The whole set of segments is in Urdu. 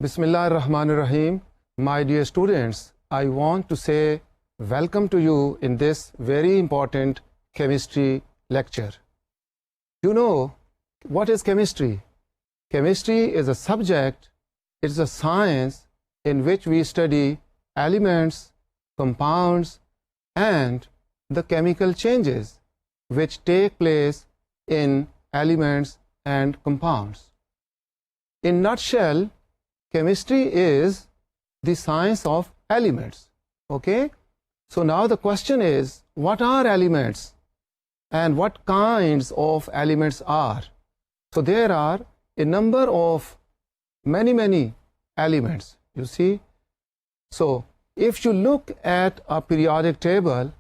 Bismillah ar-Rahman ar-Rahim. My dear students, I want to say welcome to you in this very important chemistry lecture. You know what is chemistry? Chemistry is a subject, it's a science in which we study elements, compounds, and the chemical changes which take place in elements and compounds. In nutshell, chemistry is the science of elements. Okay? So now the question is, what are elements and what kinds of elements are? So there are a number of many elements, you see. So if you look at a periodic table,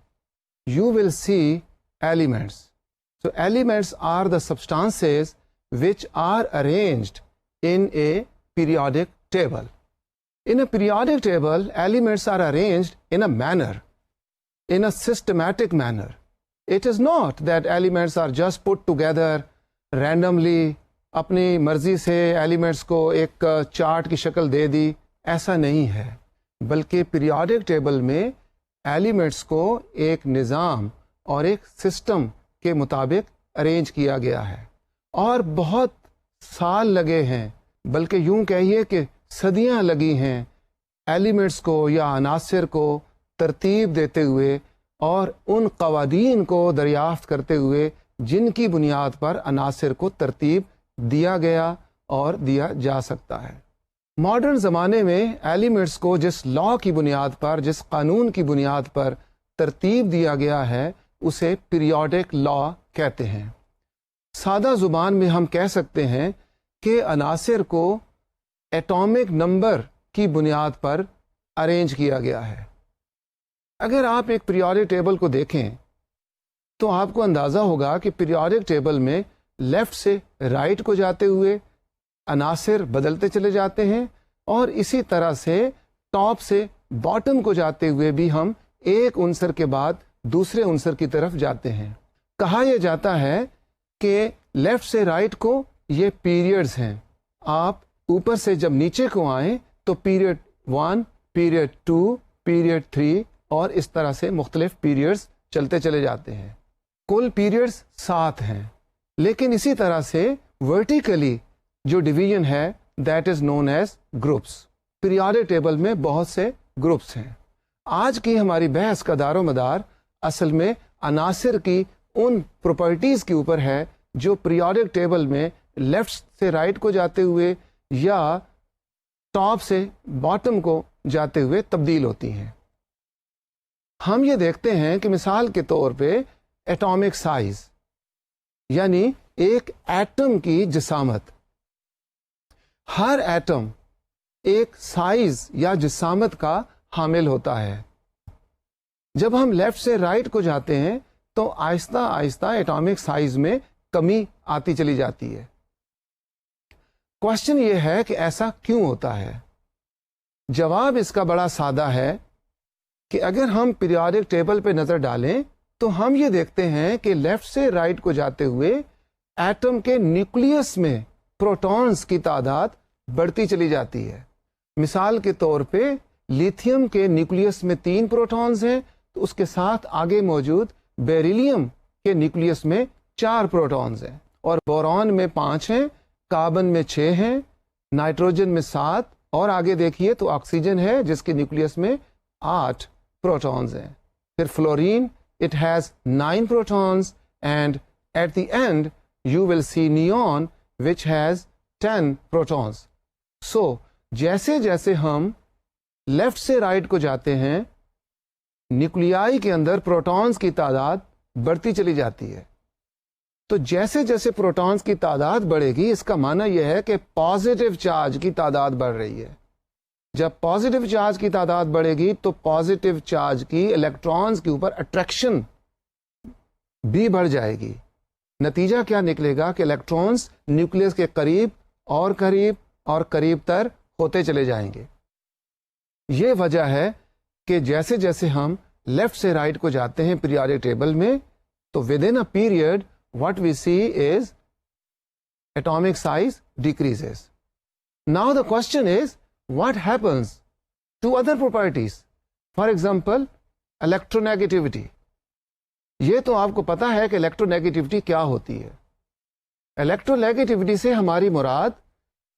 you will see elements. So elements are the substances which are arranged in a periodic table. In a periodic table, elements are arranged in a manner, in a systematic manner. It is not that elements are just put together randomly, اپنی مرضی سے ایلیمنٹس کو ایک چارٹ کی شکل دے دی، ایسا نہیں ہے، بلکہ پیریوڈک ٹیبل میں ایلیمنٹس کو ایک نظام اور ایک سسٹم کے مطابق ارینج کیا گیا ہے، اور بہت سال لگے ہیں، بلکہ یوں کہیے کہ صدیاں لگی ہیں ایلیمنٹس کو یا عناصر کو ترتیب دیتے ہوئے اور ان قوانین کو دریافت کرتے ہوئے جن کی بنیاد پر عناصر کو ترتیب دیا گیا اور دیا جا سکتا ہے۔ ماڈرن زمانے میں ایلیمنٹس کو جس لا کی بنیاد پر، جس قانون کی بنیاد پر ترتیب دیا گیا ہے، اسے پیریوڈک لا کہتے ہیں۔ سادہ زبان میں ہم کہہ سکتے ہیں کہ عناصر کو ایٹامک نمبر کی بنیاد پر ارینج کیا گیا ہے۔ اگر آپ ایک پیریوڈک ٹیبل کو دیکھیں تو آپ کو اندازہ ہوگا کہ پیریوڈک ٹیبل میں لیفٹ سے رائٹ کو جاتے ہوئے عناصر بدلتے چلے جاتے ہیں، اور اسی طرح سے ٹاپ سے باٹم کو جاتے ہوئے بھی ہم ایک عنصر کے بعد دوسرے عنصر کی طرف جاتے ہیں۔ کہا یہ جاتا ہے کہ لیفٹ سے رائٹ کو یہ پیریڈز ہیں، آپ اوپر سے جب نیچے کو آئیں تو پیریڈ 1، پیریڈ 2، پیریڈ 3 اور اس طرح سے مختلف پیریڈز چلتے چلے جاتے ہیں۔ کل پیریڈز 7 ہیں، لیکن اسی طرح سے ورٹیکلی جو ڈویژن ہے that is known as groups. Periodic table میں بہت سے گروپس ہیں۔ آج کی ہماری بحث کا دار و مدار اصل میں عناصر کی ان پراپرٹیز کے اوپر ہے جو پیریوڈک ٹیبل میں لیفٹ سے رائٹ کو جاتے ہوئے یا ٹاپ سے باٹم کو جاتے ہوئے تبدیل ہوتی ہیں۔ ہم یہ دیکھتے ہیں کہ مثال کے طور پہ ایٹامک سائز، یعنی ایک ایٹم کی جسامت، ہر ایٹم ایک سائز یا جسامت کا حامل ہوتا ہے۔ جب ہم لیفٹ سے رائٹ کو جاتے ہیں تو آہستہ آہستہ ایٹامک سائز میں کمی آتی چلی جاتی ہے۔ کوشچن یہ ہے کہ ایسا کیوں ہوتا ہے؟ جواب اس کا بڑا سادہ ہے کہ اگر ہم پیریوڈک ٹیبل پہ نظر ڈالیں تو ہم یہ دیکھتے ہیں کہ لیفٹ سے رائٹ کو جاتے ہوئے ایٹم کے نیوکلیس میں پروٹونز کی تعداد بڑھتی چلی جاتی ہے۔ مثال کے طور پہ لیتھیم کے نیوکلیس میں 3 پروٹونز ہیں، تو اس کے ساتھ آگے موجود بیریلیم کے نیوکلیس میں 4 پروٹونز ہیں، اور بوران میں 5 ہیں، کاربن میں 6 ہیں، نائٹروجن میں 7، اور آگے دیکھیے تو آکسیجن ہے جس کے نیوکلیس میں 8 پروٹونز ہیں۔ پھر fluorine it has 9 protons, and at the end you will see neon which has 10 protons. So جیسے جیسے ہم لیفٹ سے رائٹ کو جاتے ہیں، نیوکلیائی کے اندر پروٹونز کی تعداد بڑھتی چلی جاتی ہے۔ تو جیسے جیسے پروٹونز کی تعداد بڑھے گی، اس کا معنی یہ ہے کہ پازیٹیو چارج کی تعداد بڑھ رہی ہے۔ جب پازیٹیو چارج کی تعداد بڑھے گی تو پازیٹیو چارج کی الیکٹرانز کے اوپر اٹریکشن بھی بڑھ جائے گی۔ نتیجہ کیا نکلے گا کہ الیکٹرانز نیوکلیس کے قریب اور قریب تر ہوتے چلے جائیں گے۔ یہ وجہ ہے کہ جیسے جیسے ہم لیفٹ سے رائٹ کو جاتے ہیں پیریوڈک ٹیبل میں، تو with in a period what we see is atomic size decreases. Now the question is, what happens to other properties. For example, electronegativity. یہ تو آپ کو پتا ہے کہ الیکٹرونیگیٹیوٹی کیا ہوتی ہے. الیکٹرونیگیٹیوٹی سے ہماری مراد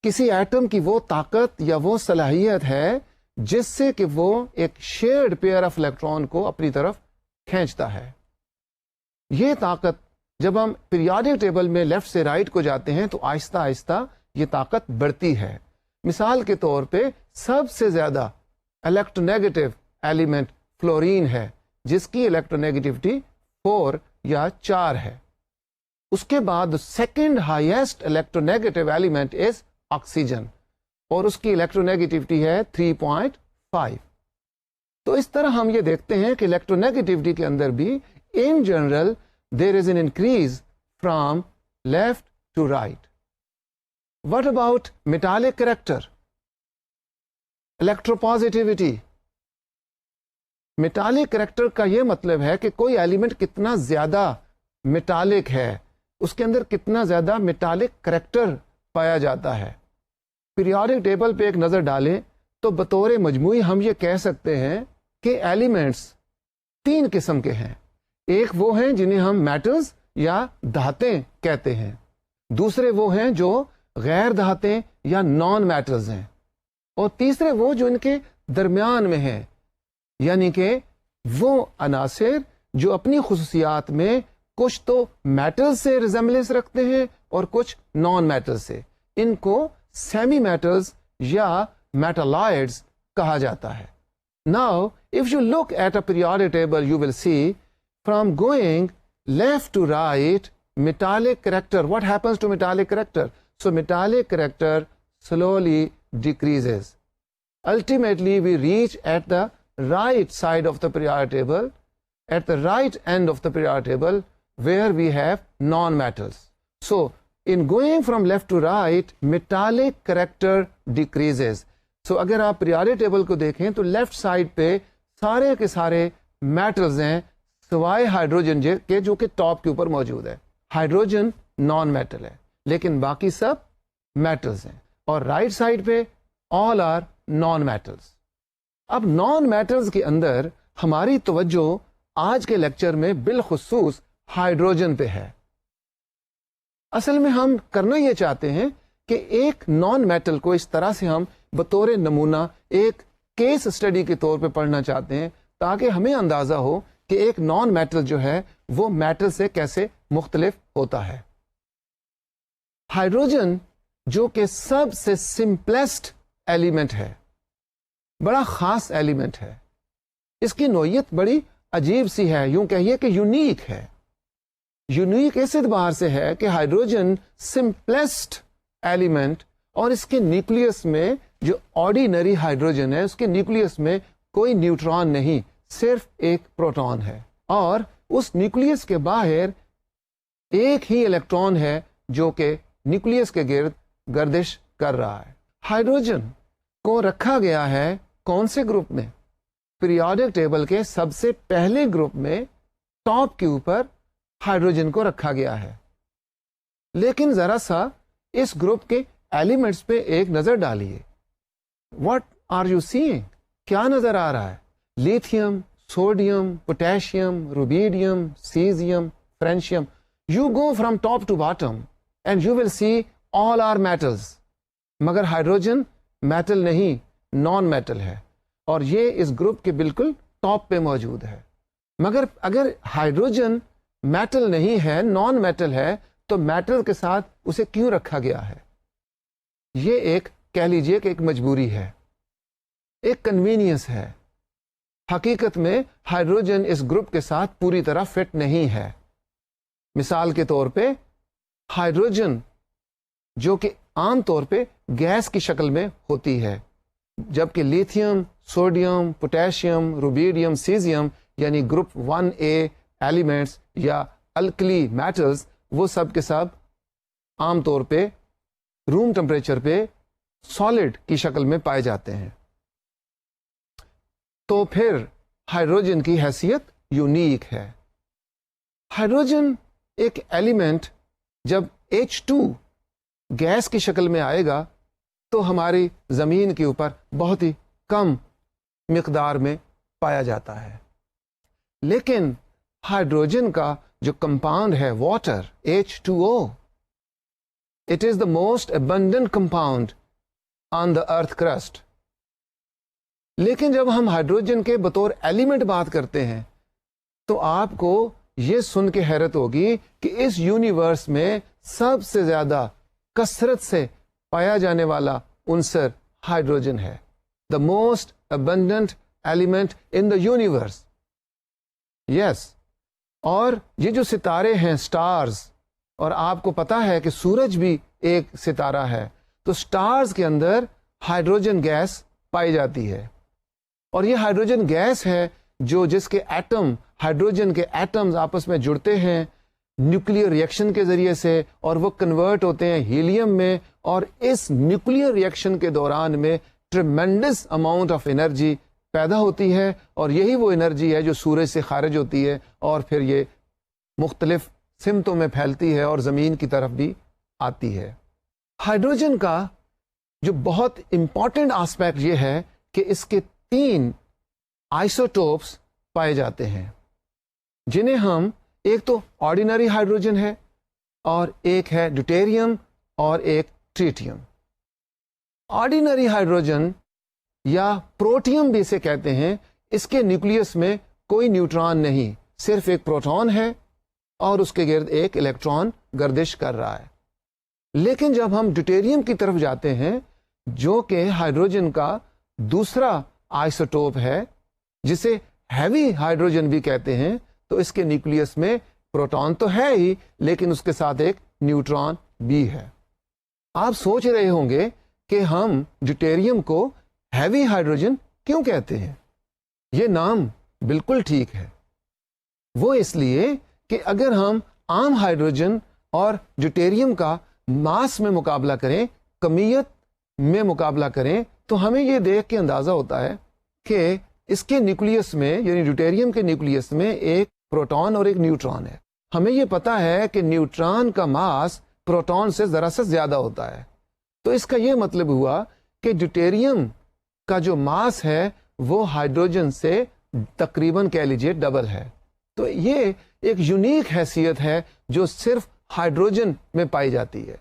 کسی ایٹم کی وہ طاقت یا وہ صلاحیت ہے جس سے کہ وہ ایک شیئرڈ پیئر آف الیکٹران کو اپنی طرف کھینچتا ہے. یہ طاقت جب ہم پیریوڈک ٹیبل میں لیفٹ سے رائٹ کو جاتے ہیں تو آہستہ آہستہ یہ طاقت بڑھتی ہے. مثال کے طور پہ سب سے زیادہ الیکٹرونیگیٹو ایلیمنٹ فلورین ہے جس کی الیکٹرونیگیٹیوٹی 4 یا 4 ہے. اس کے بعد second highest electronegative element is oxygen اور اس کی الیکٹرونیگیٹیوٹی ہے 3.5. تو اس طرح ہم یہ دیکھتے ہیں کہ الیکٹرونیگیٹیوٹی کے اندر بھی in general there is an increase from left to right. What about metallic character? Electropositivity. Metallic character کا یہ مطلب ہے کہ کوئی ایلیمنٹ کتنا زیادہ میٹالک ہے, اس کے اندر کتنا زیادہ میٹالک کریکٹر پایا جاتا ہے. پیریوڈک ٹیبل پہ ایک نظر ڈالیں تو بطور مجموعی ہم یہ کہہ سکتے ہیں کہ ایلیمنٹس 3 قسم کے ہیں. ایک وہ ہیں جنہیں ہم میٹلز یا دھاتیں کہتے ہیں, دوسرے وہ ہیں جو غیر دھاتیں یا نان میٹلز ہیں, اور تیسرے وہ جو ان کے درمیان میں ہیں, یعنی کہ وہ عناصر جو اپنی خصوصیات میں کچھ تو میٹل سے ریزمبلنس رکھتے ہیں اور کچھ نان میٹل سے. ان کو سیمی میٹلز یا میٹالائڈز کہا جاتا ہے. Now, if you look at a periodic table, you will see from going left to right, metallic character. What happens to metallic character? So metallic character slowly decreases. Ultimately, we reach at the right side of the periodic table, at the right end of the periodic table, where we have non-metals. So, in going from left to right, metallic character decreases. So, اگر آپ پیریوڈک ٹیبل کو دیکھیں تو لیفٹ سائڈ پہ سارے کے سارے میٹلز ہیں سوائے ہائیڈروجن کے جو کہ ٹاپ کے اوپر موجود ہے. ہائیڈروجن نان میٹل ہے لیکن باقی سب میٹلز ہیں, اور رائٹ سائڈ پہ آل آر نان میٹلز. اب نان میٹلز کے اندر ہماری توجہ آج کے لیکچر میں بالخصوص ہائیڈروجن پہ ہے. اصل میں ہم کرنا یہ چاہتے ہیں کہ ایک نان میٹل کو اس طرح سے ہم بطور نمونہ ایک کیس اسٹڈی کے طور پہ پڑھنا چاہتے ہیں تاکہ ہمیں اندازہ ہو کہ ایک نان میٹل جو ہے وہ میٹل سے کیسے مختلف ہوتا ہے. ہائیڈروجن جو کہ سب سے سمپلیسٹ ایلیمنٹ ہے, بڑا خاص ایلیمنٹ ہے, اس کی نوعیت بڑی عجیب سی ہے, یوں کہیے کہ یونیک ہے. یونیک اس اعتبار سے ہے کہ ہائیڈروجن سمپلیسٹ ایلیمنٹ, اور اس کے نیوکلیس میں جو آرڈینری ہائیڈروجن ہے اس کے نیوکلیس میں کوئی نیوٹران نہیں, صرف ایک پروٹون ہے, اور اس نیوکلیس کے باہر ایک ہی الیکٹران ہے جو کہ نیوکلیس کے گرد گردش کر رہا ہے. ہائیڈروجن کو رکھا گیا ہے کون سے گروپ میں؟ پیریوڈک ٹیبل کے سب سے پہلے گروپ میں ٹاپ کے اوپر ہائیڈروجن کو رکھا گیا ہے. لیکن ذرا سا اس گروپ کے ایلیمنٹس پہ ایک نظر ڈالیے. What are you seeing? کیا نظر آ رہا ہے؟ Lithium, sodium, potassium, rubidium, caesium, francium. You go from top to bottom and you will see all are metals. مگر ہائیڈروجن میٹل نہیں, نان میٹل ہے, اور یہ اس گروپ کے بالکل ٹاپ پہ موجود ہے. مگر اگر ہائیڈروجن میٹل نہیں ہے, نان میٹل ہے, تو میٹل کے ساتھ اسے کیوں رکھا گیا ہے؟ یہ ایک کہہ لیجئے کہ ایک مجبوری ہے, ایک کنوینئنس ہے. حقیقت میں ہائیڈروجن اس گروپ کے ساتھ پوری طرح فٹ نہیں ہے. مثال کے طور پہ ہائیڈروجن جو کہ عام طور پہ گیس کی شکل میں ہوتی ہے, جبکہ lithium, sodium, potassium, rubidium, caesium یعنی گروپ 1A ایلیمنٹس یا الکلی میٹلز, وہ سب کے سب عام طور پہ روم ٹمپریچر پہ سالڈ کی شکل میں پائے جاتے ہیں. تو پھر ہائیڈروجن کی حیثیت یونیک ہے. ہائیڈروجن ایک ایلیمنٹ جب H2 گیس کی شکل میں آئے گا تو ہماری زمین کے اوپر بہت ہی کم مقدار میں پایا جاتا ہے. لیکن ہائیڈروجن کا جو کمپاؤنڈ ہے water H2O, it is the most abundant compound on the earth crust. لیکن جب ہم ہائیڈروجن کے بطور ایلیمنٹ بات کرتے ہیں تو آپ کو یہ سن کے حیرت ہوگی کہ اس یونیورس میں سب سے زیادہ کثرت سے پایا جانے والا عنصر ہائیڈروجن ہے. The most abundant element in the universe. Yes. اور یہ جو ستارے ہیں سٹارز، اور آپ کو پتا ہے کہ سورج بھی ایک ستارہ ہے، تو سٹارز کے اندر ہائیڈروجن گیس پائی جاتی ہے. اور یہ ہائیڈروجن گیس ہے جس کے ایٹم، ہائیڈروجن کے ایٹمز آپس میں جڑتے ہیں نیوکلیئر ریئیکشن کے ذریعے سے، اور وہ کنورٹ ہوتے ہیں ہیلیم میں، اور اس نیوکلیئر ریئیکشن کے دوران میں ٹریمینڈس اماؤنٹ آف انرجی پیدا ہوتی ہے، اور یہی وہ انرجی ہے جو سورج سے خارج ہوتی ہے اور پھر یہ مختلف سمتوں میں پھیلتی ہے اور زمین کی طرف بھی آتی ہے. ہائیڈروجن کا جو بہت امپورٹنٹ آسپیکٹ یہ ہے کہ اس کے 3 آئسوٹوپس پائے جاتے ہیں، جنہیں ہم، ایک تو آرڈینری ہائیڈروجن ہے، اور ایک ہے ڈیوٹیریم، اور ایک ٹریٹیم. آرڈینری ہائیڈروجن یا پروٹیم بھی اسے کہتے ہیں، اس کے نیوکلیس میں کوئی نیوٹران نہیں، صرف ایک پروٹون ہے اور اس کے گرد ایک الیکٹران گردش کر رہا ہے. لیکن جب ہم ڈیوٹیریم کی طرف جاتے ہیں جو کہ ہائیڈروجن کا دوسرا آئسوٹوپ ہے، جسے ہیوی ہائیڈروجن بھی کہتے ہیں، تو اس کے نیوکلیس میں پروٹون تو ہے ہی لیکن اس کے ساتھ ایک نیوٹران بھی ہے. آپ سوچ رہے ہوں گے کہ ہم ڈیوٹیریم کو ہیوی ہائیڈروجن کیوں کہتے ہیں؟ یہ نام بالکل ٹھیک ہے. وہ اس لیے کہ اگر ہم عام ہائیڈروجن اور ڈیوٹیریم کا ماس میں مقابلہ کریں، کمیت میں مقابلہ کریں، تو ہمیں یہ دیکھ کے اندازہ ہوتا ہے کہ اس کے نیوکلیس میں، یعنی ڈیوٹیریم کے نیوکلیس میں ایک پروٹون اور ایک نیوٹران ہے. ہمیں یہ پتا ہے کہ نیوٹران کا ماس پروٹون سے ذرا سا زیادہ ہوتا ہے. تو اس کا یہ مطلب ہوا کہ ڈیوٹیریم کا جو ماس ہے وہ ہائیڈروجن سے تقریباً کہہ لیجیے ڈبل ہے. تو یہ ایک یونیک حیثیت ہے جو صرف ہائیڈروجن میں پائی جاتی ہے.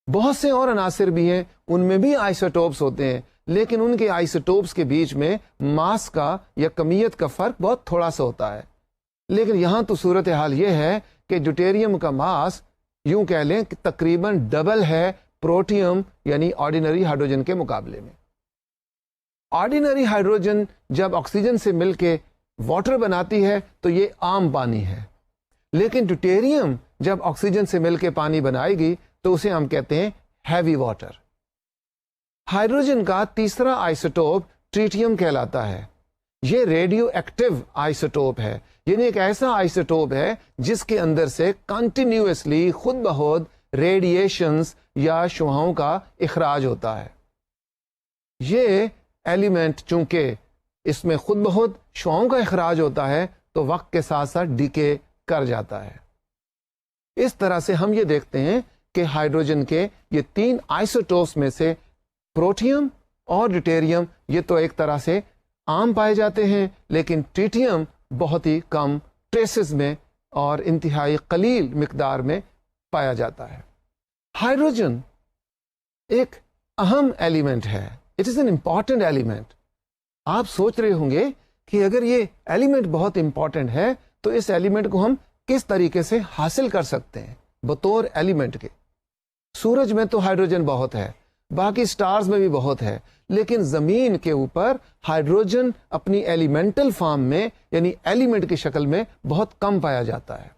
بہت سے اور عناصر بھی ہیں، ان میں بھی آئسوٹوپس ہوتے ہیں، لیکن ان کے آئسوٹوپس کے بیچ میں ماس کا یا کمیت کا فرق بہت تھوڑا سا ہوتا ہے. لیکن یہاں تو صورتحال یہ ہے کہ ڈیوٹیریم کا ماس یوں کہہ لیں کہ تقریباً ڈبل ہے پروٹیم یعنی آرڈینری ہائیڈروجن کے مقابلے میں. آرڈینری ہائیڈروجن جب آکسیجن سے مل کے واٹر بناتی ہے تو یہ عام پانی ہے، لیکن ڈیوٹیریم جب آکسیجن سے مل کے پانی بنائے گی تو اسے ہم کہتے ہیں ہیوی واٹر. ہائیڈروجن کا تیسرا آئسوٹوپ ٹریٹیم کہلاتا ہے. یہ ریڈیو ایکٹیو آئسوٹوپ ہے، یعنی ایک ایسا آئسوٹوپ ہے جس کے اندر سے کنٹینیوسلی خود بخود ریڈیشنز یا شعاؤں کا اخراج ہوتا ہے. یہ ایلیمنٹ چونکہ اس میں خود بخود شعاؤں کا اخراج ہوتا ہے تو وقت کے ساتھ ساتھ ڈیکے کر جاتا ہے. اس طرح سے ہم یہ دیکھتے ہیں کہ ہائیڈروجن کے یہ 3 آئسوٹوپس میں سے پروٹیم اور ڈیوٹیریم یہ تو ایک طرح سے عام پائے جاتے ہیں، لیکن ٹریٹیم بہت ہی کم ٹریسز میں اور انتہائی قلیل مقدار میں پایا جاتا ہے. ہائیڈروجن ایک اہم ایلیمنٹ ہے. It is an important element. آپ سوچ رہے ہوں گے کہ اگر یہ ایلیمنٹ بہت امپورٹنٹ ہے تو اس ایلیمنٹ کو ہم کس طریقے سے حاصل کر سکتے ہیں بطور ایلیمنٹ کے؟ سورج میں تو ہائیڈروجن بہت ہے، باقی سٹارز میں بھی بہت ہے، لیکن زمین کے اوپر ہائیڈروجن اپنی ایلیمنٹل فارم میں یعنی ایلیمنٹ کی شکل میں بہت کم پایا جاتا ہے.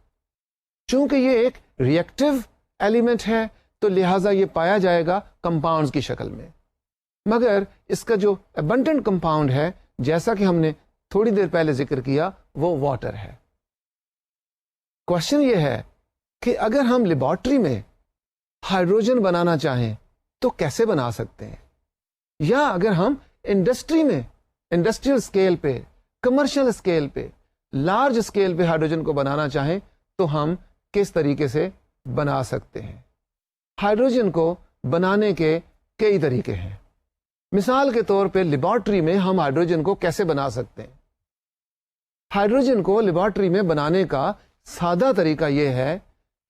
چونکہ یہ ایک ری ایکٹیو ایلیمنٹ ہے تو لہٰذا یہ پایا جائے گا کمپاؤنڈز کی شکل میں. مگر اس کا جو ایبنڈنٹ کمپاؤنڈ ہے جیسا کہ ہم نے تھوڑی دیر پہلے ذکر کیا وہ واٹر ہے. کوشچن یہ ہے کہ اگر ہم لیبارٹری میں ہائیڈروجن بنانا چاہیں تو کیسے بنا سکتے ہیں؟ یا اگر ہم انڈسٹری میں، انڈسٹریل اسکیل پہ، کمرشل اسکیل پہ، لارج اسکیل پہ ہائیڈروجن کو بنانا چاہیں تو ہم کس طریقے سے بنا سکتے ہیں؟ ہائیڈروجن کو بنانے کے کئی طریقے ہیں. مثال کے طور پہ لیبارٹری میں ہم ہائیڈروجن کو کیسے بنا سکتے ہیں؟ ہائیڈروجن کو لیبارٹری میں بنانے کا سادہ طریقہ یہ ہے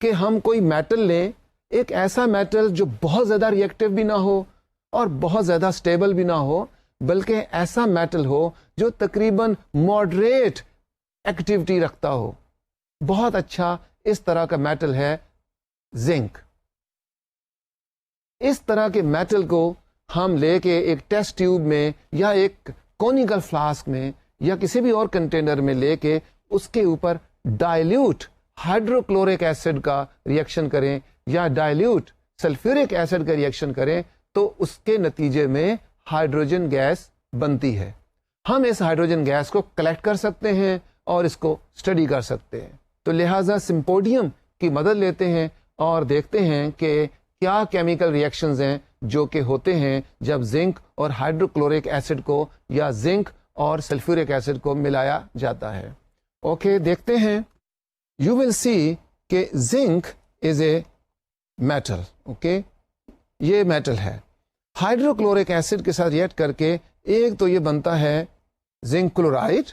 کہ ہم کوئی میٹل لیں، ایک ایسا میٹل جو بہت زیادہ ری ایکٹیو بھی نہ ہو اور بہت زیادہ اسٹیبل بھی نہ ہو، بلکہ ایسا میٹل ہو جو تقریباً ماڈریٹ ایکٹیویٹی رکھتا ہو. بہت اچھا اس طرح کا میٹل ہے زنک. اس طرح کے میٹل کو ہم لے کے ایک ٹیسٹ ٹیوب میں یا ایک کونیکل فلاسک میں یا کسی بھی اور کنٹینر میں لے کے اس کے اوپر ڈائلیوٹ ہائیڈروکلورک ایسڈ کا ریئیکشن کریں یا ڈائلیوٹ سلفیورک ایسڈ کا ریئیکشن کریں تو اس کے نتیجے میں ہائیڈروجن گیس بنتی ہے. ہم اس ہائیڈروجن گیس کو کلیکٹ کر سکتے ہیں اور اس کو اسٹڈی کر سکتے ہیں. تو لہٰذا سمپوڈیم کی مدد لیتے ہیں اور دیکھتے ہیں کہ کیا کیمیکل ریئیکشنز ہیں جو کہ ہوتے ہیں جب زنک اور ہائیڈروکلورک ایسڈ کو یا زنک اور سلفیورک ایسڈ کو ملایا جاتا ہے. اوکے دیکھتے ہیں. یو ول سی کہ zinc is a metal. Okay یہ میٹل ہے. ہائیڈروکلورک ایسڈ کے ساتھ ریئیکٹ کر کے ایک تو یہ بنتا ہے زنک کلورائڈ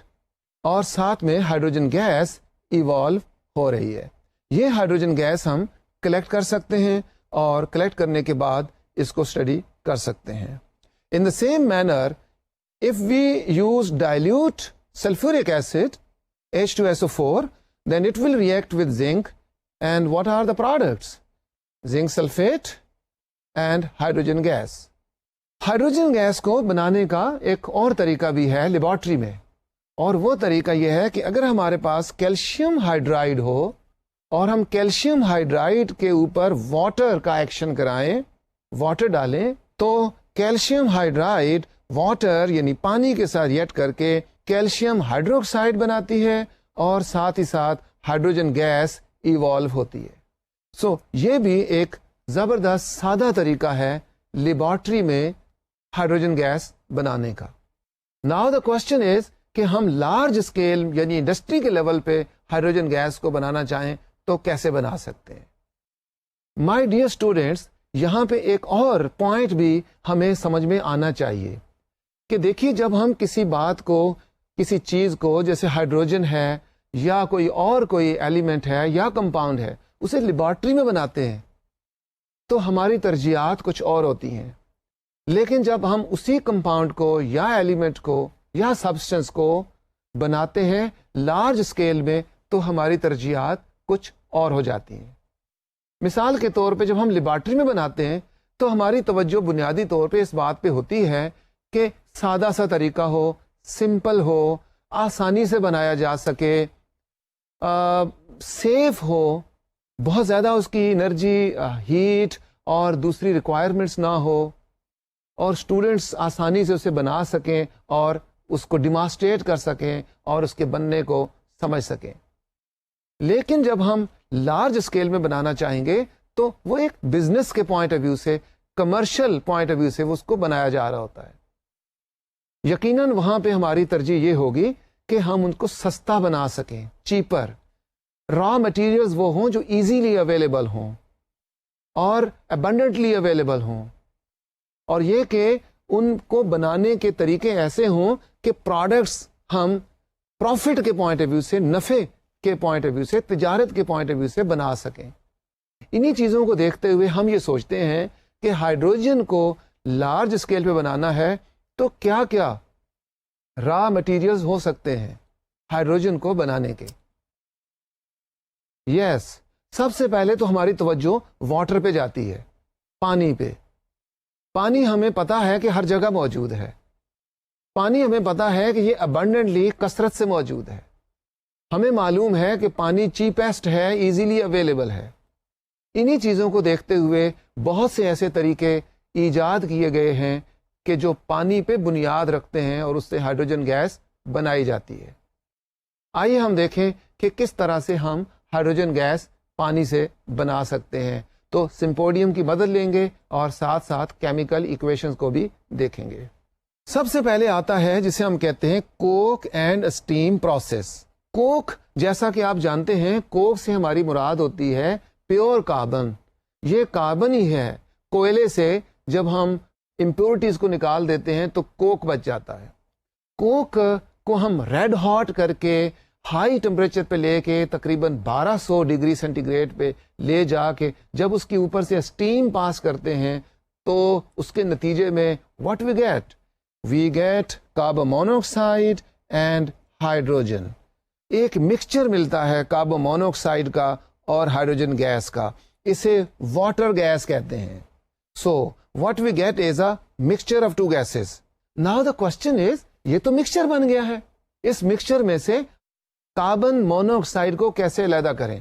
اور ساتھ میں ہائیڈروجن گیس ایوالو ہو رہی ہے. یہ ہائیڈروجن گیس ہم کلیکٹ کر سکتے ہیں اور کلیکٹ کرنے کے بعد اس کو اسٹڈی کر سکتے ہیں. In the same manner if we use dilute sulfuric acid H2SO4 then it will react with zinc and what are the products? Zinc sulfate and hydrogen gas. Hydrogen gas کو بنانے کا ایک اور طریقہ بھی ہے لیبارٹری میں، اور وہ طریقہ یہ ہے کہ اگر ہمارے پاس کیلشیم ہائیڈرائڈ ہو اور ہم کیلشیم ہائیڈرائڈ کے اوپر واٹر کا ایکشن کرائیں، واٹر ڈالیں، تو کیلشیم ہائیڈرائڈ واٹر یعنی پانی کے ساتھ ریئیکٹ کر کے کیلشیم ہائیڈروکسائڈ بناتی ہے اور ساتھ ہی ساتھ ہائیڈروجن گیس ایوالو ہوتی ہے. سو یہ بھی ایک زبردست سادہ طریقہ ہے لیبارٹری میں ہائیڈروجن گیس بنانے کا. ناؤ دا کوشچن از کہ ہم لارج اسکیل یعنی انڈسٹری کے لیول پہ ہائیڈروجن گیس کو بنانا چاہیں تو کیسے بنا سکتے ہیں؟ مائی ڈیئر اسٹوڈینٹس، یہاں پہ ایک اور پوائنٹ بھی ہمیں سمجھ میں آنا چاہیے کہ دیکھیے جب ہم کسی بات کو، کسی چیز کو، جیسے ہائیڈروجن ہے یا کوئی ایلیمنٹ ہے یا کمپاؤنڈ ہے، اسے لیبارٹری میں بناتے ہیں تو ہماری ترجیحات کچھ اور ہوتی ہیں. لیکن جب ہم اسی کمپاؤنڈ کو یا ایلیمنٹ کو یا سبسٹنس کو بناتے ہیں لارج اسکیل میں تو ہماری ترجیحات کچھ اور ہو جاتی ہیں. مثال کے طور پہ جب ہم لیبارٹری میں بناتے ہیں تو ہماری توجہ بنیادی طور پہ اس بات پہ ہوتی ہے کہ سادہ سا طریقہ ہو، سمپل ہو، آسانی سے بنایا جا سکے، سیف ہو، بہت زیادہ اس کی انرجی، ہیٹ اور دوسری ریکوائرمنٹس نہ ہو، اور اسٹوڈینٹس آسانی سے اسے بنا سکیں اور اس کو ڈیمانسٹریٹ کر سکیں اور اس کے بننے کو سمجھ سکیں. لیکن جب ہم لارج اسکیل میں بنانا چاہیں گے تو وہ ایک بزنس کے پوائنٹ آف ویو سے، کمرشل پوائنٹ آف ویو سے اس کو بنایا جا رہا ہوتا ہے. یقیناً وہاں پہ ہماری ترجیح یہ ہوگی کہ ہم ان کو سستا بنا سکیں، چیپر. را مٹیریلز وہ ہوں جو ایزیلی اویلیبل ہوں اور ابنڈنٹلی اویلیبل ہوں، اور یہ کہ ان کو بنانے کے طریقے ایسے ہوں کہ پروڈکٹس ہم پروفٹ کے پوائنٹ آف ویو سے، نفع کے پوائنٹ آف ویو سے، تجارت کے پوائنٹ آف ویو سے بنا سکیں. انہی چیزوں کو دیکھتے ہوئے ہم یہ سوچتے ہیں کہ ہائیڈروجن کو لارج اسکیل پہ بنانا ہے تو کیا کیا را مٹیریلز ہو سکتے ہیں ہائیڈروجن کو بنانے کے. یس سب سے پہلے تو ہماری توجہ واٹر پہ جاتی ہے، پانی پہ. پانی ہمیں پتا ہے کہ ہر جگہ موجود ہے، پانی ہمیں پتا ہے کہ یہ ابنڈنٹلی کثرت سے موجود ہے، ہمیں معلوم ہے کہ پانی چیپیسٹ ہے، ایزیلی اویلیبل ہے. انہی چیزوں کو دیکھتے ہوئے بہت سے ایسے طریقے ایجاد کیے گئے ہیں کہ جو پانی پہ بنیاد رکھتے ہیں اور اس سے ہائیڈروجن گیس بنائی جاتی ہے. آئیے ہم دیکھیں کہ کس طرح سے ہم ہائیڈروجن گیس پانی سے بنا سکتے ہیں. تو سمپوڈیم کی مدد لیں گے اور ساتھ ساتھ کیمیکل ایکویشنز کو بھی دیکھیں گے. سب سے پہلے آتا ہے جسے ہم کہتے ہیں کوک اینڈ اسٹیم پروسیس. کوک جیسا کہ آپ جانتے ہیں، کوک سے ہماری مراد ہوتی ہے پیور کاربن. یہ کاربن ہی ہے. کوئلے سے جب ہم امپیورٹیز کو نکال دیتے ہیں تو کوک بچ جاتا ہے. کوک کو ہم ریڈ ہاٹ کر کے ہائی ٹمپریچر پہ لے کے تقریباً 1200 ڈگری سینٹی گریڈ پہ لے جا کے جب اس کے اوپر سے اسٹیم پاس کرتے ہیں تو اس کے نتیجے میں what we get carbon monoxide and hydrogen. ایک مکسچر ملتا ہے کاربن مونوکسائڈ کا اور ہائیڈروجن گیس کا, اسے واٹر گیس کہتے ہیں. So what we get is a mixture of two gases. Now the question is, یہ تو مکسچر بن گیا ہے, اس مکسچر میں سے کاربن مونوکسائڈ کو کیسے علیحدہ کریں؟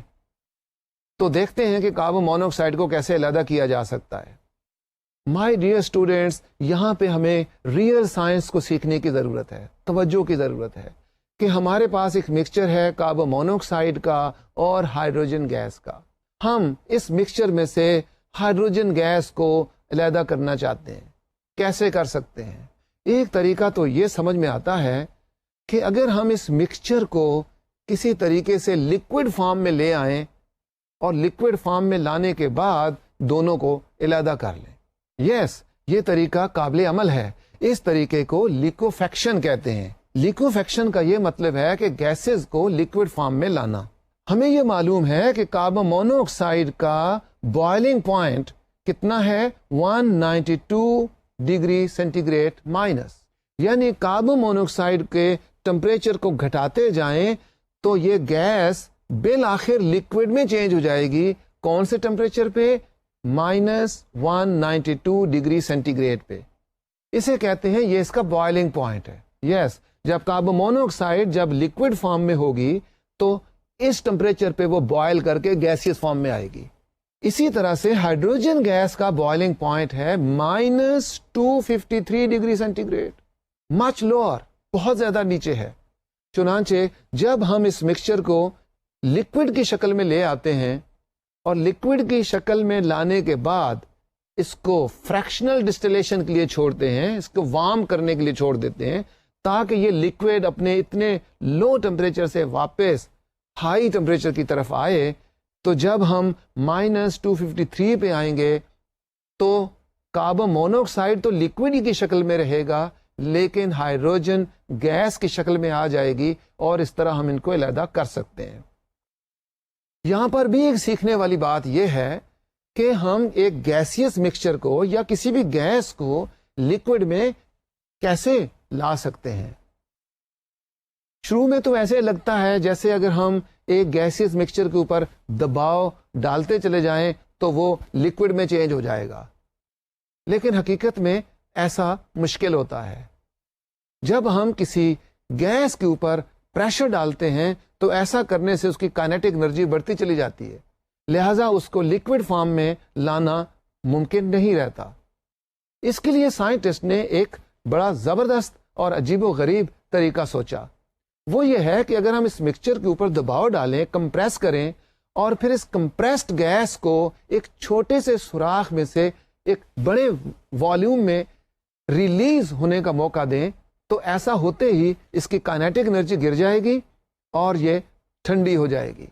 تو دیکھتے ہیں کہ کاربن مونوکسائڈ کو کیسے علیحدہ کیا جا سکتا ہے. مائی ڈیئر اسٹوڈینٹس, یہاں پہ ہمیں ریئل سائنس کو سیکھنے کی ضرورت ہے, توجہ کی ضرورت ہے کہ ہمارے پاس ایک مکسچر ہے کاربن مونوکسائڈ کا اور ہائیڈروجن گیس کا. ہم اس مکسچر میں سے ہائیڈروجن گیس کو علیحدہ کرنا چاہتے ہیں. کیسے کر سکتے ہیں؟ ایک طریقہ تو یہ سمجھ میں آتا ہے کہ اگر ہم اس مکسچر کو کسی طریقے سے لکوڈ فارم میں لے آئیں اور لکوڈ فارم میں لانے کے بعد دونوں کو علیحدہ کر لیں. یس, یہ طریقہ قابل عمل ہے. اس طریقے کو لیکوفیکشن کہتے ہیں. لیکوفیکشن کا یہ مطلب ہے کہ گیسز کو لکوڈ فارم میں لانا. ہمیں یہ معلوم ہے کہ کاربن مونوکسائڈ کا بوائلنگ پوائنٹ کتنا ہے, 192 ڈگری سینٹی گریڈ مائنس. یعنی کاربن مونوکسائڈ کے ٹمپریچر کو گھٹاتے جائیں تو یہ گیس بالآخر لکوڈ میں چینج ہو جائے گی. کون سے ٹمپریچر پہ؟ -192 ڈگری سینٹی گریڈ پہ. اسے کہتے ہیں, یہ اس کا بوائلنگ پوائنٹ ہے. یس, جب کاربن مونوکسائڈ جب لکوڈ فارم میں ہوگی تو اس ٹمپریچر پہ وہ بوائل کر کے گیسیس فارم میں آئے گی. اسی طرح سے ہائیڈروجن گیس کا بوائلنگ پوائنٹ ہے -253 degree centigrade, much lower, بہت زیادہ نیچے ہے. چنانچہ جب ہم اس مکسچر کو لکوڈ کی شکل میں لے آتے ہیں اور لکوڈ کی شکل میں لانے کے بعد اس کو فریکشنل ڈسٹیلیشن کے لیے چھوڑتے ہیں, اس کو وارم کرنے کے لیے چھوڑ دیتے ہیں تاکہ یہ لکوڈ اپنے اتنے لو ٹمپریچر سے واپس ہائی ٹمپریچر کی طرف آئے, تو جب ہم -253 پہ آئیں گے تو کاربن مونوکسائڈ تو لکوڈ کی شکل میں رہے گا لیکن ہائیڈروجن گیس کی شکل میں آ جائے گی اور اس طرح ہم ان کو علیحدہ کر سکتے ہیں. یہاں پر بھی ایک سیکھنے والی بات یہ ہے کہ ہم ایک گیسیس مکسچر کو یا کسی بھی گیس کو لکوڈ میں کیسے لا سکتے ہیں. شروع میں تو ایسے لگتا ہے جیسے اگر ہم ایک گیسیس مکسچر کے اوپر دباؤ ڈالتے چلے جائیں تو وہ لکوڈ میں چینج ہو جائے گا, لیکن حقیقت میں ایسا مشکل ہوتا ہے. جب ہم کسی گیس کے اوپر پریشر ڈالتے ہیں تو ایسا کرنے سے اس کی کائنیٹک انرجی بڑھتی چلی جاتی ہے, لہذا اس کو لکوڈ فارم میں لانا ممکن نہیں رہتا. اس کے لیے سائنٹسٹ نے ایک بڑا زبردست اور عجیب و غریب طریقہ سوچا. وہ یہ ہے کہ اگر ہم اس مکسچر کے اوپر دباؤ ڈالیں, کمپریس کریں اور پھر اس کمپریسڈ گیس کو ایک چھوٹے سے سوراخ میں سے ایک بڑے والیوم میں ریلیز ہونے کا موقع دیں, تو ایسا ہوتے ہی اس کی کائنیٹک انرجی گر جائے گی اور یہ ٹھنڈی ہو جائے گی.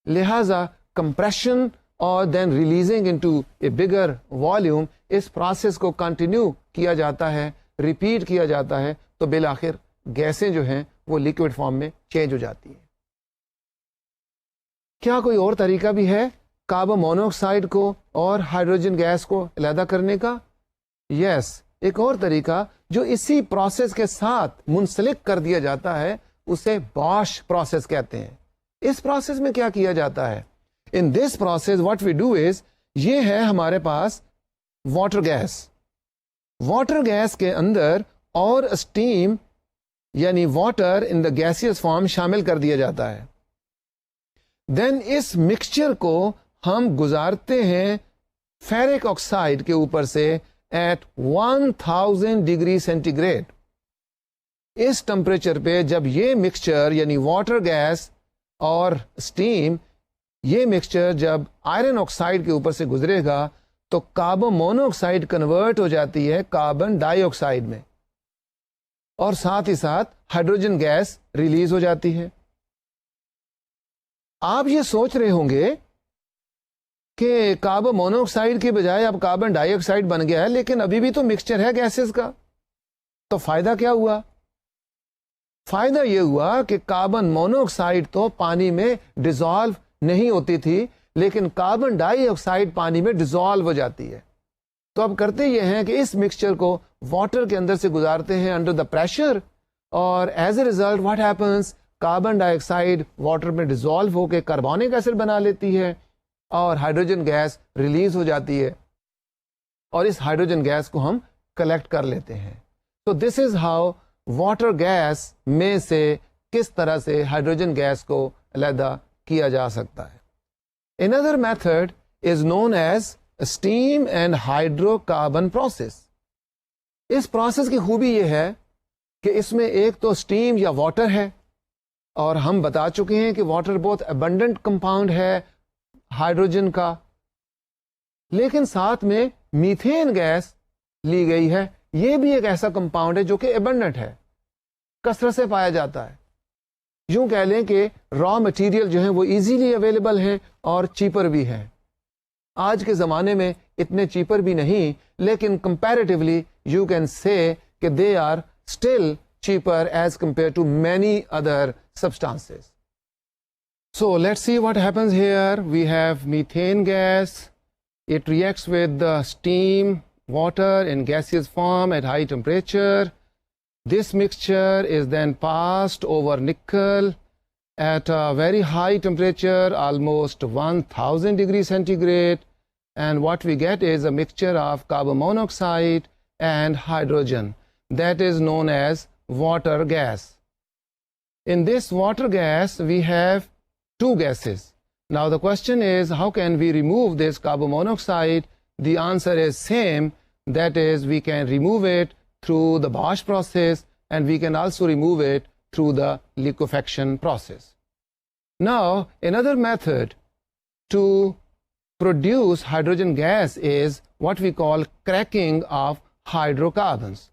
لہذا کمپریشن اور دین ریلیزنگ انٹو اے بگر والیوم, اس پروسیس کو کنٹینیو کیا جاتا ہے, ریپیٹ کیا جاتا ہے, تو بالآخر گیسیں جو ہیں وہ لکوڈ فارم میں چینج ہو جاتی ہیں. کیا کوئی اور طریقہ بھی ہے کاربن مونوکسائڈ کو اور ہائیڈروجن گیس کو علیحدہ کرنے کا؟ یس, ایک اور طریقہ جو اسی پروسیس کے ساتھ منسلک کر دیا جاتا ہے اسے باش پروسیس کہتے ہیں. اس پروسیس میں کیا کیا جاتا ہے؟ In this process what we do is, یہ ہے ہمارے پاس واٹر گیس. واٹر گیس کے اندر اور اسٹیم یعنی واٹر ان دا گیسیس فارم شامل کر دیا جاتا ہے. دین اس مکسچر کو ہم گزارتے ہیں فیرک آکسائڈ کے اوپر سے ایٹ 1000 ڈگری سینٹی گریڈ. اس ٹمپریچر پہ جب یہ مکسچر یعنی واٹر گیس اور اسٹیم, یہ مکسچر جب آئرن آکسائڈ کے اوپر سے گزرے گا تو کاربن مونوکسائڈ کنورٹ ہو جاتی ہے کاربن ڈائی آکسائڈ میں, اور ساتھ ہی ساتھ ہائیڈروجن گیس ریلیز ہو جاتی ہے. آپ یہ سوچ رہے ہوں گے کہ کاربن مونوکسائڈ کی بجائے اب کاربن ڈائی آکسائڈ بن گیا ہے، لیکن ابھی بھی تو مکسچر ہے گیسز کا. تو فائدہ کیا ہوا؟ فائدہ یہ ہوا کہ کاربن مونوکسائڈ تو پانی میں ڈیزالو نہیں ہوتی تھی، لیکن کاربن ڈائی آکسائڈ پانی میں ڈیزالو ہو جاتی ہے. تو اب کرتے یہ ہیں کہ اس مکسچر کو واٹر کے اندر سے گزارتے ہیں انڈر دا پریشر، اور as a result what happens, carbon dye oxide water میں ڈیزالو ہو کے کاربونک ایسڈ بنا لیتی ہے اور ہائیڈروجن گیس ریلیز ہو جاتی ہے، اور اس ہائیڈروجن گیس کو ہم کلیکٹ کر لیتے ہیں. تو دس از ہاؤ واٹر گیس میں سے کس طرح سے ہائیڈروجن گیس کو علیحدہ کیا جا سکتا ہے. Another method is known as steam and hydrocarbon process. اس پروسیس کی خوبی یہ ہے کہ اس میں ایک تو اسٹیم یا واٹر ہے، اور ہم بتا چکے ہیں کہ واٹر بہت ابنڈنٹ کمپاؤنڈ ہے ہائیڈروجن کا، لیکن ساتھ میں میتھین گیس لی گئی ہے. یہ بھی ایک ایسا کمپاؤنڈ ہے جو کہ ابنڈنٹ ہے، کثرت سے پایا جاتا ہے. یوں کہہ لیں کہ را مٹیریل جو ہیں وہ ایزیلی اویلیبل ہیں اور چیپر بھی ہیں. آج کے زمانے میں اتنے چیپر بھی نہیں، لیکن کمپیریٹیولی یو کین سے کہ they are still cheaper as compare to many other substances. So let's see what happens here. We have methane gas. It reacts with the steam, water in gaseous form at high temperature. This mixture is then passed over nickel at a very high temperature, almost 1000 degrees centigrade, and what we get is a mixture of carbon monoxide and hydrogen. That is known as water gas. In this water gas, we have two gases. Now the question is, how can we remove this carbon monoxide? The answer is same, that is, we can remove it through the Bosch process, and we can also remove it through the liquefaction process. Now another method to produce hydrogen gas is what we call cracking of hydrocarbons.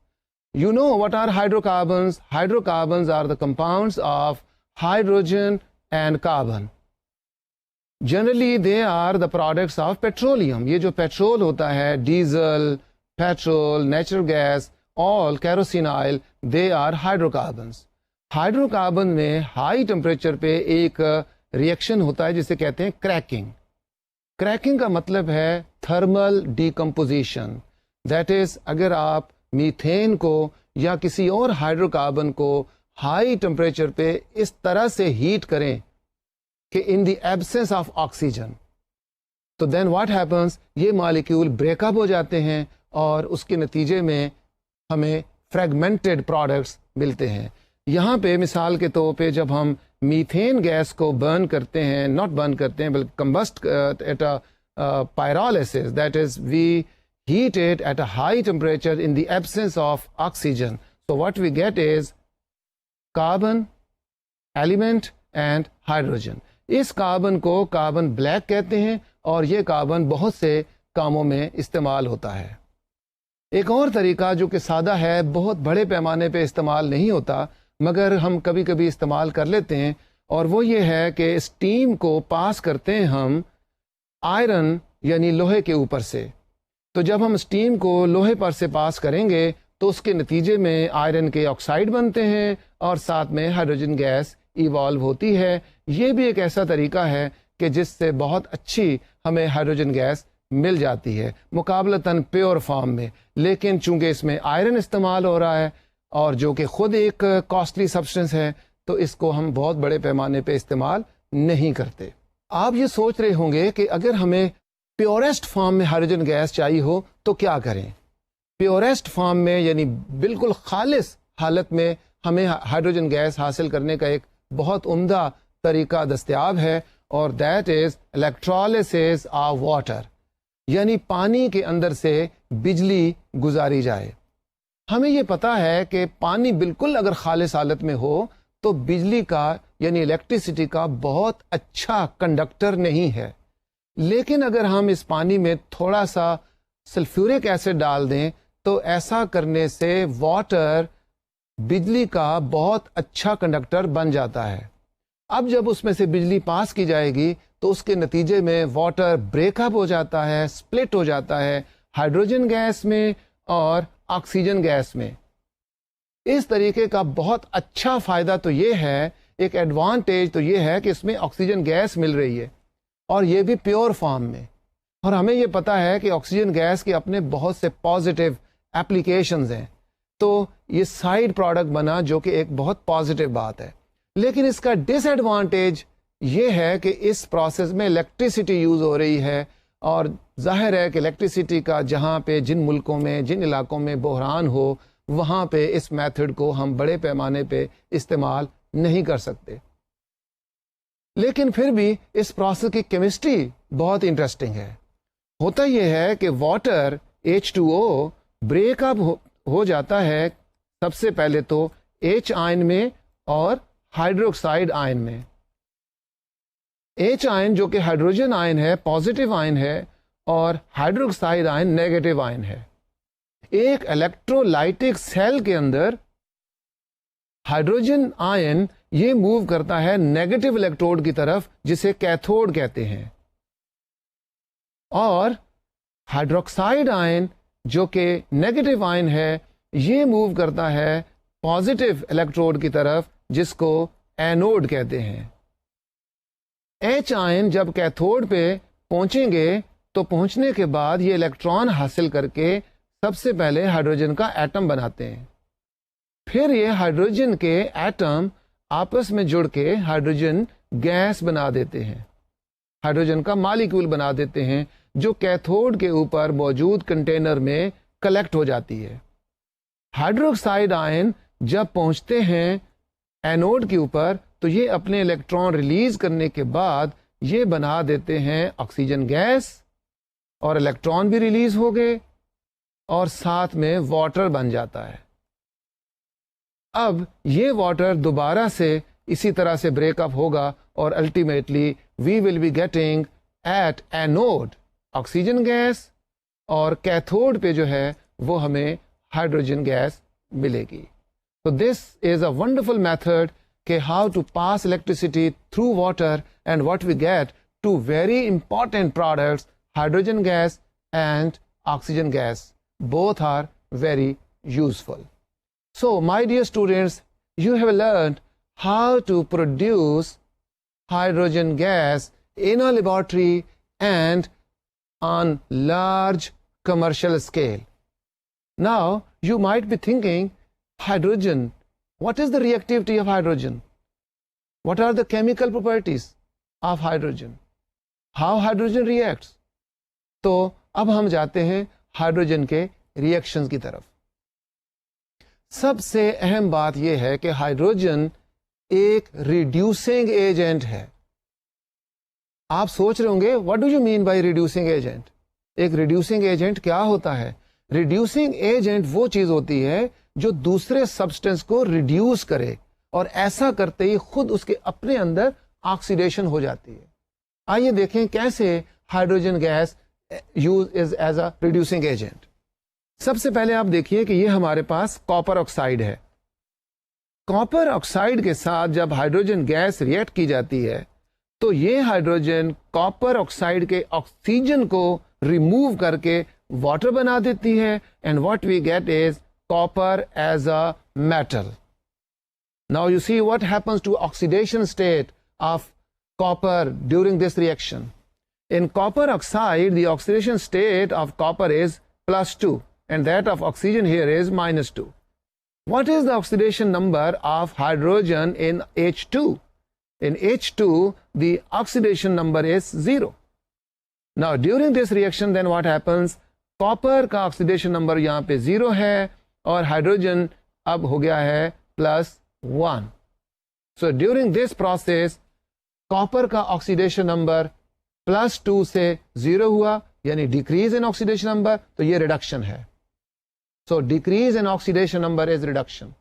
You know what are hydrocarbons? Hydrocarbons are the compounds of hydrogen and carbon. Generally they are the products of petroleum. یہ جو پیٹرول ہوتا ہے، diesel, petrol, natural gas, all kerosene oil, they are hydrocarbons. Hydrocarbon میں ہائی ٹیمپریچر پہ ایک ریئیکشن ہوتا ہے جسے کہتے ہیں کریکنگ. کریکنگ کا مطلب ہے تھرمل ڈیکمپوزیشن. دیٹ از، اگر آپ میتھین کو یا کسی اور ہائیڈرو کاربن کو ہائی ٹیمپریچر پہ اس طرح سے ہیٹ کریں کہ ان دی ایبسنس آف آکسیجن، تو دین واٹ ہیپنس، یہ مالیکیول بریک اپ ہو جاتے ہیں اور اس کے نتیجے میں ہمیں فریگمنٹڈ پروڈکٹس ملتے ہیں. یہاں پہ مثال کے طور پہ جب ہم میتھین گیس کو برن کرتے ہیں، ناٹ برن کرتے ہیں بلکہ combust at pyrolysis, that is we heat it at a high temperature in the absence of oxygen. So what we get is carbon element and hydrogen. اس کاربن کو کاربن بلیک کہتے ہیں اور یہ کاربن بہت سے کاموں میں استعمال ہوتا ہے. ایک اور طریقہ جو کہ سادہ ہے، بہت بڑے پیمانے پہ استعمال نہیں ہوتا مگر ہم کبھی کبھی استعمال کر لیتے ہیں، اور وہ یہ ہے کہ اسٹیم کو پاس کرتے ہیں ہم آئرن یعنی لوہے کے اوپر سے. تو جب ہم اسٹیم کو لوہے پر سے پاس کریں گے تو اس کے نتیجے میں آئرن کے آکسائڈ بنتے ہیں اور ساتھ میں ہائیڈروجن گیس ایوالو ہوتی ہے. یہ بھی ایک ایسا طریقہ ہے کہ جس سے بہت اچھی ہمیں ہائیڈروجن گیس مل جاتی ہے مقابلتاً پیور فارم میں، لیکن چونکہ اس میں آئرن استعمال ہو رہا ہے اور جو کہ خود ایک کاسٹلی سبسٹنس ہے تو اس کو ہم بہت بڑے پیمانے پہ استعمال نہیں کرتے. آپ یہ سوچ رہے ہوں گے کہ اگر ہمیں پیورسٹ فارم میں ہائیڈروجن گیس چاہیے ہو تو کیا کریں. پیورسٹ فارم میں یعنی بالکل خالص حالت میں ہمیں ہائیڈروجن گیس حاصل کرنے کا ایک بہت عمدہ طریقہ دستیاب ہے، اور دیٹ از الیکٹرالسس آف واٹر، یعنی پانی کے اندر سے بجلی گزاری جائے. ہمیں یہ پتا ہے کہ پانی بالکل اگر خالص حالت میں ہو تو بجلی کا یعنی الیکٹریسٹی کا بہت اچھا کنڈکٹر نہیں ہے، لیکن اگر ہم اس پانی میں تھوڑا سا سلفیورک ایسڈ ڈال دیں تو ایسا کرنے سے واٹر بجلی کا بہت اچھا کنڈکٹر بن جاتا ہے. اب جب اس میں سے بجلی پاس کی جائے گی تو اس کے نتیجے میں واٹر بریک اپ ہو جاتا ہے، سپلٹ ہو جاتا ہے ہائیڈروجن گیس میں اور آکسیجن گیس میں. اس طریقے کا بہت اچھا فائدہ تو یہ ہے، ایک ایڈوانٹیج تو یہ ہے کہ اس میں آکسیجن گیس مل رہی ہے اور یہ بھی پیور فارم میں. اور ہمیں یہ پتا ہے کہ آکسیجن گیس کے اپنے بہت سے پازیٹیو اپلیکیشنز ہیں، تو یہ سائیڈ پروڈکٹ بنا جو کہ ایک بہت پازیٹیو بات ہے. لیکن اس کا ڈس ایڈوانٹیج یہ ہے کہ اس پروسیس میں الیکٹریسٹی یوز ہو رہی ہے، اور ظاہر ہے کہ الیکٹریسٹی کا جہاں پہ جن ملکوں میں جن علاقوں میں بحران ہو وہاں پہ اس میتھڈ کو ہم بڑے پیمانے پہ استعمال نہیں کر سکتے. لیکن پھر بھی اس پروسیس کی کیمسٹری بہت انٹرسٹنگ ہے. ہوتا یہ ہے کہ واٹر H2O بریک اپ ہو جاتا ہے سب سے پہلے تو H آئن میں اور ہائیڈروکسائڈ آئن میں. H آئن جو کہ ہائیڈروجن آئن ہے، پازیٹیو آئن ہے، اور ہائیڈروکسائڈ آئن نیگیٹو آئن ہے. ایک الیکٹرولائٹک سیل کے اندر ہائیڈروجن آئن یہ موو کرتا ہے نیگیٹو الیکٹروڈ کی طرف جسے کیتھوڈ کہتے ہیں، اور ہائیڈروکسائڈ آئن جو کہ نیگیٹو آئن ہے یہ موو کرتا ہے پازیٹیو الیکٹروڈ کی طرف جس کو اینوڈ کہتے ہیں. ایچ آئن جب کیتھوڈ پہ پہنچیں گے تو پہنچنے کے بعد یہ الیکٹران حاصل کر کے سب سے پہلے ہائیڈروجن کا ایٹم بناتے ہیں. پھر یہ ہائیڈروجن کے ایٹم آپس میں جڑ کے ہائیڈروجن گیس بنا دیتے ہیں، ہائیڈروجن کا مالیکول بنا دیتے ہیں جو کیتھوڈ کے اوپر موجود کنٹینر میں کلیکٹ ہو جاتی ہے. ہائیڈروکسائڈ آئن جب پہنچتے ہیں اینوڈ کے اوپر تو یہ اپنے الیکٹران ریلیز کرنے کے بعد یہ بنا دیتے ہیں آکسیجن گیس، اور الیکٹران بھی ریلیز ہو گئے اور ساتھ میں واٹر بن جاتا ہے. اب یہ واٹر دوبارہ سے اسی طرح سے بریک اپ ہوگا اور ultimately we will be getting at anode oxygen gas, اور کیتھوڈ پہ جو ہے وہ ہمیں ہائیڈروجن گیس ملے گی. So this is a wonderful method کہ how to pass electricity through water, and what we get two very important products, hydrogen gas and oxygen gas. Both are very useful. So my dear students, you have learned how to produce hydrogen gas in a laboratory and on large commercial scale. Now you might be thinking, hydrogen, what is the reactivity of hydrogen? What are the chemical properties of hydrogen? How hydrogen reacts? تو اب ہم جاتے ہیں ہائیڈروجن کے ریئیکشنز کی طرف. سب سے اہم بات یہ ہے کہ ہائیڈروجن ایک ریڈیوسنگ ایجنٹ ہے. آپ سوچ رہے ہوں گے what do you mean by reducing agent؟ ایک ریڈیوسنگ ایجنٹ کیا ہوتا ہے؟ ریڈیوسنگ ایجنٹ وہ چیز ہوتی ہے جو دوسرے سبسٹینس کو ریڈیوس کرے، اور ایسا کرتے ہی خود اس کے اپنے اندر آکسیڈیشن ہو جاتی ہے. آئیے دیکھیں کیسے hydrogen gas use is as a reducing agent. سب سے پہلے آپ دیکھیے کہ یہ ہمارے پاس کاپر آکسائڈ ہے. کاپر آکسائڈ کے ساتھ جب ہائیڈروجن گیس ریئیکٹ کی جاتی ہے تو یہ ہائیڈروجن کاپر آکسائڈ کے آکسیجن کو ریموو کر کے واٹر بنا دیتی ہے، and what we get is copper as a metal. Now you see what happens to oxidation state of copper during this reaction. In copper oxide, the oxidation state of copper is +2 and that of oxygen here is -2. What is the oxidation number of hydrogen in H2? In H2, the oxidation number is 0. Now during this reaction then what happens? Copper کا oxidation number یہاں پہ 0 ہے اور ہائیڈروجن اب ہو گیا ہے +1. So during this process copper کا آکسیڈیشن نمبر +2 سے 0 ہوا، یعنی ڈیکریز ان آکسیڈیشن نمبر، تو یہ ریڈکشن ہے. So decrease in oxidation number is reduction.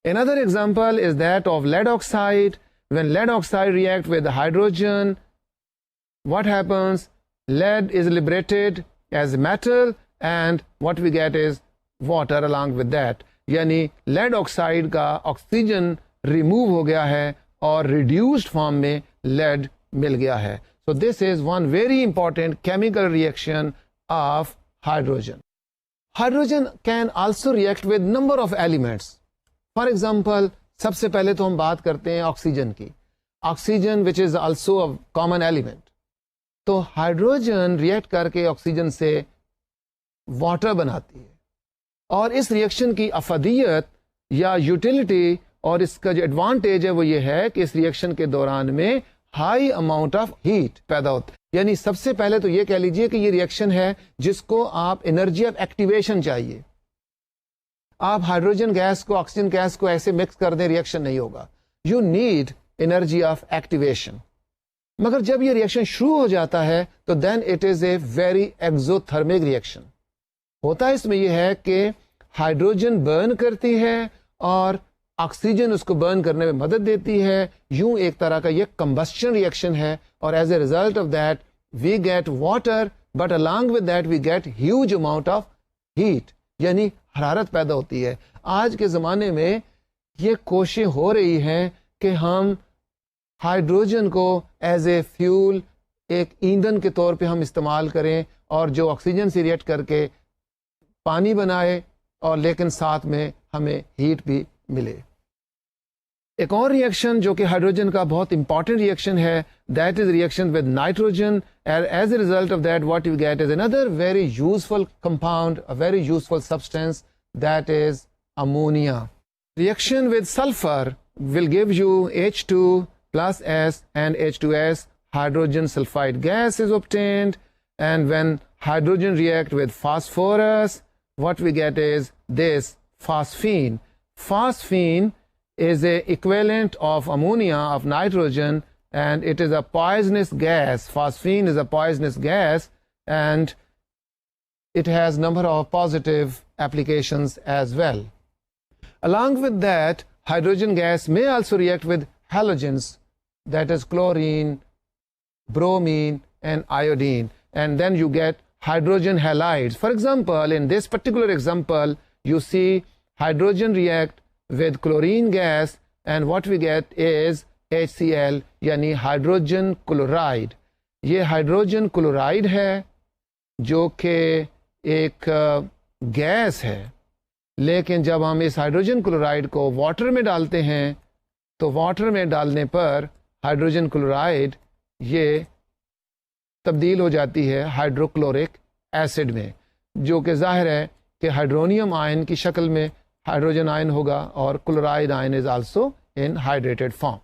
Another example is that of lead oxide. When lead oxide react with hydrogen, what happens? Lead is liberated as metal and what we get is water along with that. یعنی لیڈ آکسائڈ کا آکسیجن ریموو ہو گیا ہے اور ریڈیوسڈ فارم میں لیڈ مل گیا ہے. So this is one very important chemical reaction of hydrogen. Hydrogen can also react with number of elements. For example, سب سے پہلے تو ہم بات کرتے ہیں آکسیجن کی. Oxygen which is also a common element. تو ہائیڈروجن ریئیکٹ کر کے آکسیجن سے واٹر بناتی ہے, اور اس ریئیکشن کی افادیت یا یوٹیلٹی اور اس کا جو ایڈوانٹیج ہے وہ یہ ہے کہ اس ریئیکشن کے دوران میں ہائی اماؤنٹ آف ہیٹ پیدا ہوتا ہے. یعنی سب سے پہلے تو یہ کہہ لیجئے کہ یہ ریئیکشن ہے جس کو آپ انرجی آف ایکٹیویشن چاہیے. آپ ہائیڈروجن گیس کو آکسیجن گیس کو ایسے مکس کر دیں, ریئیکشن نہیں ہوگا. You need energy of activation. مگر جب یہ ریئیکشن شروع ہو جاتا ہے تو then it is a very exothermic reaction. ہوتا اس میں یہ ہے کہ ہائیڈروجن برن کرتی ہے اور آکسیجن اس کو برن کرنے میں مدد دیتی ہے. یوں ایک طرح کا یہ کمبسشن ریئیکشن ہے, اور as a result of that we get water, but along with that we get huge amount of heat, یعنی حرارت پیدا ہوتی ہے. آج کے زمانے میں یہ کوششیں ہو رہی ہیں کہ ہم ہائیڈروجن کو ایز اے فیول, ایک ایندھن کے طور پہ ہم استعمال کریں, اور جو آکسیجن سے ریئیکٹ کر کے پانی بنائے, اور لیکن ساتھ میں ہمیں ہیٹ بھی ملے. ایک اور ریئیکشن جو کہ ہائیڈروجن کا بہت امپورٹنٹ ریئیکشن ہے, that is reaction with nitrogen. As a result of that what you get is another very useful compound, a very useful substance, that is ammonia. Reaction with sulfur will give you H2 plus S and H2S, hydrogen sulfide gas is obtained. And when hydrogen react with phosphorus, what we get is this phosphine. Phosphine is a equivalent of ammonia, of nitrogen, and it is a poisonous gas. Phosphine is a poisonous gas, and it has number of positive applications as well. Along with that, hydrogen gas may also react with halogens, that is chlorine, bromine, and iodine, and then you get hydrogen halides. For example, in this particular example, you see hydrogen react with chlorine gas, and what we get is HCl, یعنی hydrogen chloride. یہ hydrogen chloride ہے جو کہ ایک گیس ہے, لیکن جب ہم اس ہائیڈروجن کلورائڈ کو واٹر میں ڈالتے ہیں تو واٹر میں ڈالنے پر ہائیڈروجن کلورائڈ یہ تبدیل ہو جاتی ہے ہائیڈروکلورک ایسڈ میں, جو کہ ظاہر ہے کہ ہائیڈرونیم آئن کی شکل میں ہائیڈروجن آئن ہوگا, اور chloride ion is also in hydrated form.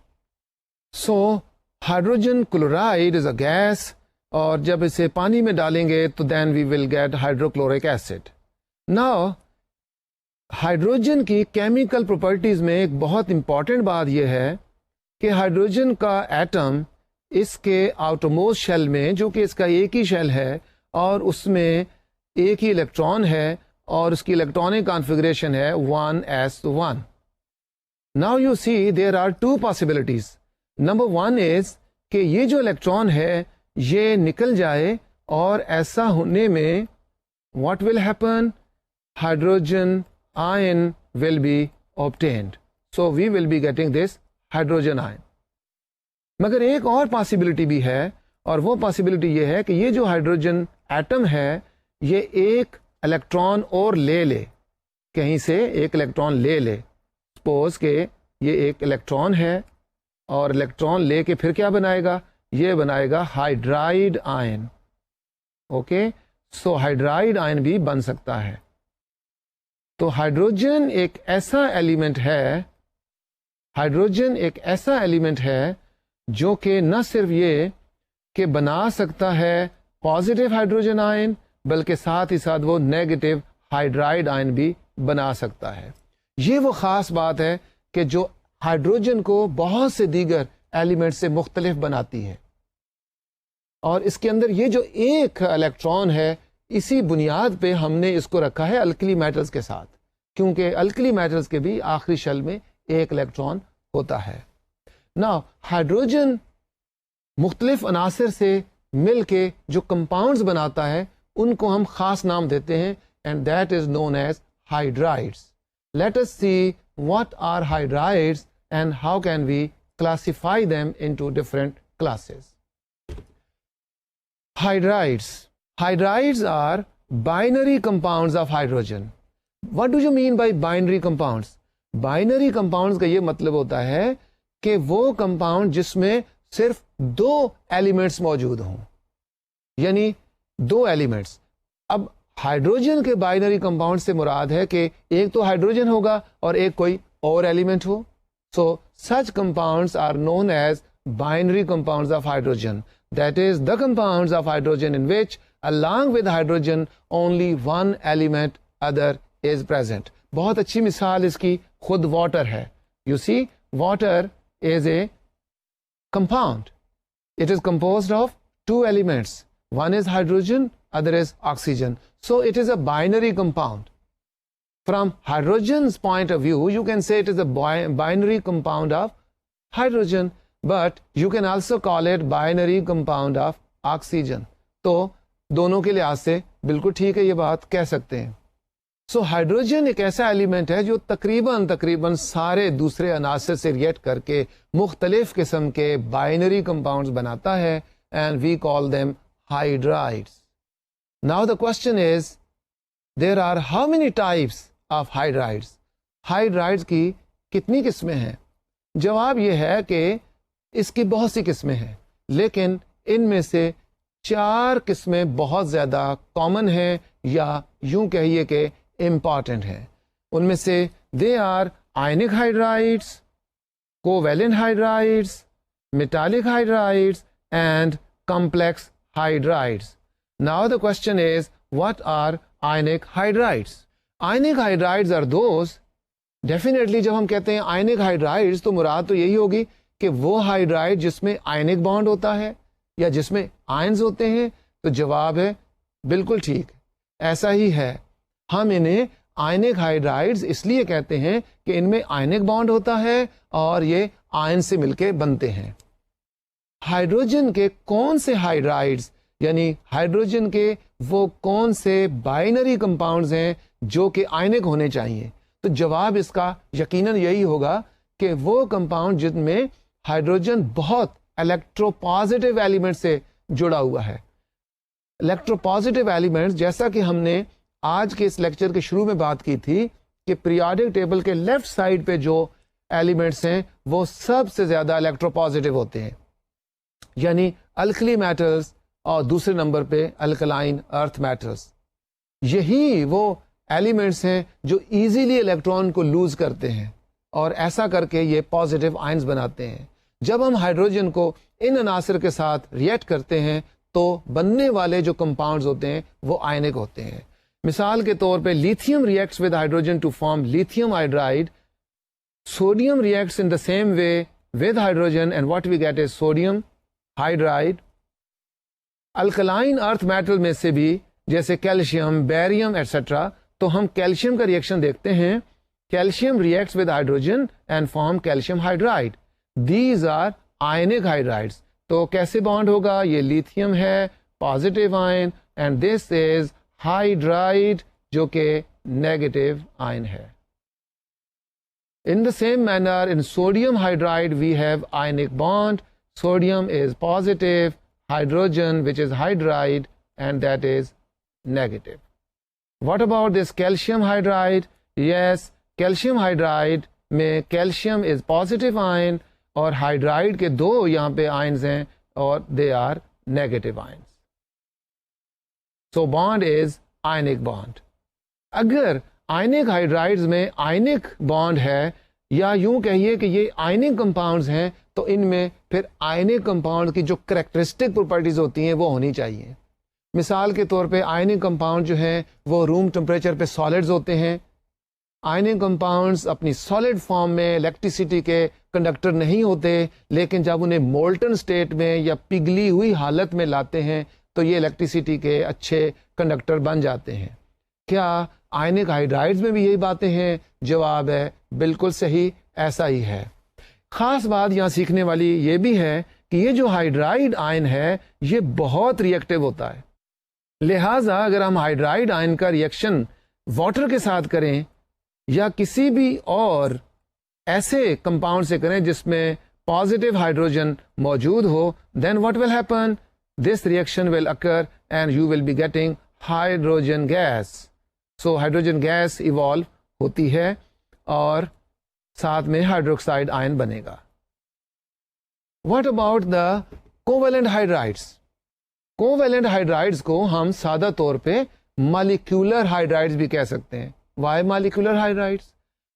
So hydrogen chloride is a gas, اور جب اسے پانی میں ڈالیں گے تو then we will get hydrochloric acid. Now hydrogen کی کیمیکل پراپرٹیز میں ایک بہت امپورٹنٹ بات یہ ہے کہ ہائیڈروجن کا ایٹم اس کے آؤٹر موسٹ شیل میں, جو کہ اس کا ایک ہی شیل ہے اور اس میں ایک ہی الیکٹران ہے, اور اس کی الیکٹرانک کانفیگریشن ہے 1s1. Now you see there are two possibilities. Number 1 is کہ یہ جو الیکٹران ہے یہ نکل جائے, اور ایسا ہونے میں what will happen, hydrogen ion will be obtained. So we will be getting this hydrogen ion. مگر ایک اور پاسبلٹی بھی ہے, اور وہ پاسبلٹی یہ ہے کہ یہ جو ہائیڈروجن ایٹم ہے یہ ایک الیکٹران اور لے لے, کہیں سے ایک الیکٹران لے لے. سپوز کہ یہ ایک الیکٹران ہے, اور الیکٹران لے کے پھر کیا بنائے گا, یہ بنائے گا ہائیڈرائڈ آئن. اوکے, سو ہائیڈرائڈ آئن بھی بن سکتا ہے. تو ہائیڈروجن ایک ایسا ایلیمنٹ ہے, ہائیڈروجن ایک ایسا ایلیمنٹ ہے جو کہ نہ صرف یہ کہ بنا سکتا ہے پازیٹیو ہائیڈروجن آئن, بلکہ ساتھ ہی ساتھ وہ نیگیٹو ہائیڈرائڈ آئن بھی بنا سکتا ہے. یہ وہ خاص بات ہے کہ جو ہائیڈروجن کو بہت سے دیگر ایلیمنٹ سے مختلف بناتی ہے. اور اس کے اندر یہ جو ایک الیکٹران ہے, اسی بنیاد پہ ہم نے اس کو رکھا ہے الکلی میٹلز کے ساتھ, کیونکہ الکلی میٹلز کے بھی آخری شیل میں ایک الیکٹران ہوتا ہے. نا ہائیڈروجن مختلف عناصر سے مل کے جو کمپاؤنڈز بناتا ہے ان کو ہم خاص نام دیتے ہیں, and that is known as hydrides. Let us see what are hydrides and how can we classify them into different classes. Hydrides. Hydrides are binary compounds of hydrogen. What do you mean by binary compounds? Binary compounds کا یہ مطلب ہوتا ہے کہ وہ compound جس میں صرف 2 elements موجود ہوں، یعنی 2 elements. اب ہائیڈروجن کے بائنری کمپاؤنڈ سے مراد ہے کہ ایک تو ہائیڈروجن ہوگا اور ایک کوئی اور ایلیمنٹ ہو. So such compounds are known as binary compounds of hydrogen. That is the compounds of hydrogen in which along with hydrogen only one element other is present. بہت اچھی مثال اس کی خود واٹر ہے. You see, water is a compound. It is composed of 2 elements. One is hydrogen, other is oxygen. So it is a binary compound. From hydrogen's point of view, you can say it is a binary compound of hydrogen, but you can also call it binary compound of oxygen. تو دونوں کے لحاظ سے بالکل ٹھیک ہے، یہ بات کہہ سکتے ہیں. سو ہائیڈروجن ایک ایسا ایلیمنٹ ہے جو تقریباً سارے دوسرے عناصر سے ریئیکٹ کر کے مختلف قسم کے بائنری کمپاؤنڈز بناتا ہے، and we call them hydrides. Now the question is, there are how many types of hydrides? Hydrides کی کتنی قسمیں ہیں؟ جواب یہ ہے کہ اس کی بہت سی قسمیں ہیں، لیکن ان میں سے 4 قسمیں بہت زیادہ کامن ہیں، یا یوں کہیے کہ امپورٹنٹ ہیں. ان میں سے they are ionic hydrides, covalent hydrides, metallic hydrides and complex hydrides. Now the question is, what are ionic hydrides? Ionic hydrides are those, definitely جب ہم کہتے ہیں ionic hydrides تو مراد تو یہی ہوگی کہ وہ hydride جس میں ionic bond ہوتا ہے یا جس میں ions ہوتے ہیں. تو جواب ہے بالکل ٹھیک، ایسا ہی ہے. ہم انہیں ionic hydrides اس لیے کہتے ہیں کہ ان میں ionic bond ہوتا ہے اور یہ ion سے مل کے بنتے ہیں. ہائیڈروجن کے کون سے ہائیڈرائڈز، یعنی ہائیڈروجن کے وہ کون سے بائنری کمپاؤنڈز ہیں جو کہ آئنک ہونے چاہیے؟ تو جواب اس کا یقیناً یہی ہوگا کہ وہ کمپاؤنڈ جن میں ہائیڈروجن بہت الیکٹرو پازیٹیو ایلیمنٹ سے جڑا ہوا ہے. الیکٹرو پازیٹیو ایلیمنٹس، جیسا کہ ہم نے آج کے اس لیکچر کے شروع میں بات کی تھی کہ پیریوڈک ٹیبل کے لیفٹ سائڈ پہ جو ایلیمنٹس ہیں وہ سب سے زیادہ الیکٹرو پازیٹیو ہوتے ہیں، یعنی الکلی میٹرز، اور دوسرے نمبر پہ الکلائن ارتھ میٹرز. یہی وہ ایلیمنٹس ہیں جو ایزیلی الیکٹران کو لوز کرتے ہیں اور ایسا کر کے یہ پازیٹیو آئنز بناتے ہیں. جب ہم ہائیڈروجن کو ان عناصر کے ساتھ ریئیکٹ کرتے ہیں تو بننے والے جو کمپاؤنڈز ہوتے ہیں وہ آئنک ہوتے ہیں. مثال کے طور پہ lithium reacts with hydrogen to form lithium hydride. Sodium reacts in the same way with hydrogen and what we get is sodium hydride. Alkaline earth metal میں سے بھی جیسے کیلشیم، بیریم ایٹسٹرا، تو ہم کیلشیم کا ریئیکشن دیکھتے ہیں. Calcium reacts with hydrogen and form calcium hydride. These are ionic hydrides. تو کیسے بانڈ ہوگا؟ یہ لیتھیم ہے، positive ion, and this is hydride جو کہ نیگیٹو آئن ہے. In the same manner, in sodium hydride we have ionic bond. Sodium is positive, hydrogen which is hydride, and that is negative. What about this calcium hydride? Yes, calcium hydride میں calcium is positive ion اور hydride کے 2 یہاں پہ ions ہیں اور they are negative ions. So bond is ionic bond. اگر آئنک ہائیڈرائڈز میں آئنک بانڈ ہے یا یوں کہیے کہ یہ آئنک کمپاؤنڈز ہیں تو ان میں پھر آئنک کمپاؤنڈ کی جو کریکٹرسٹک پراپرٹیز ہوتی ہیں وہ ہونی چاہیے. مثال کے طور پہ آئنک کمپاؤنڈ جو ہیں وہ روم ٹمپریچر پہ سالڈز ہوتے ہیں. آئنک کمپاؤنڈز اپنی سالڈ فارم میں الیکٹریسٹی کے کنڈکٹر نہیں ہوتے، لیکن جب انہیں مولٹن سٹیٹ میں یا پگھلی ہوئی حالت میں لاتے ہیں تو یہ الیکٹریسٹی کے اچھے کنڈکٹر بن جاتے ہیں. کیا آئنک ہائیڈرائڈز میں بھی یہی باتیں ہیں؟ جواب ہے بالکل صحیح، ایسا ہی ہے. خاص بات یہاں سیکھنے والی یہ بھی ہے کہ یہ جو ہائیڈرائڈ آئن ہے یہ بہت ری ایکٹیو ہوتا ہے. لہٰذا اگر ہم ہائیڈرائڈ آئن کا ریئیکشن واٹر کے ساتھ کریں یا کسی بھی اور ایسے کمپاؤنڈ سے کریں جس میں positive hydrogen موجود ہو, then what will happen? This reaction will occur and you will be getting hydrogen gas. So hydrogen gas evolve ہوتی ہے اور ساتھ میں ہائیڈروکسائڈ آئن بنے گا. What about the covalent hydrides? Covalent hydrides کو ہم سادہ طور پہ مالیکولر ہائیڈرائڈز بھی کہہ سکتے ہیں. Y molecular ہائیڈرائڈز؟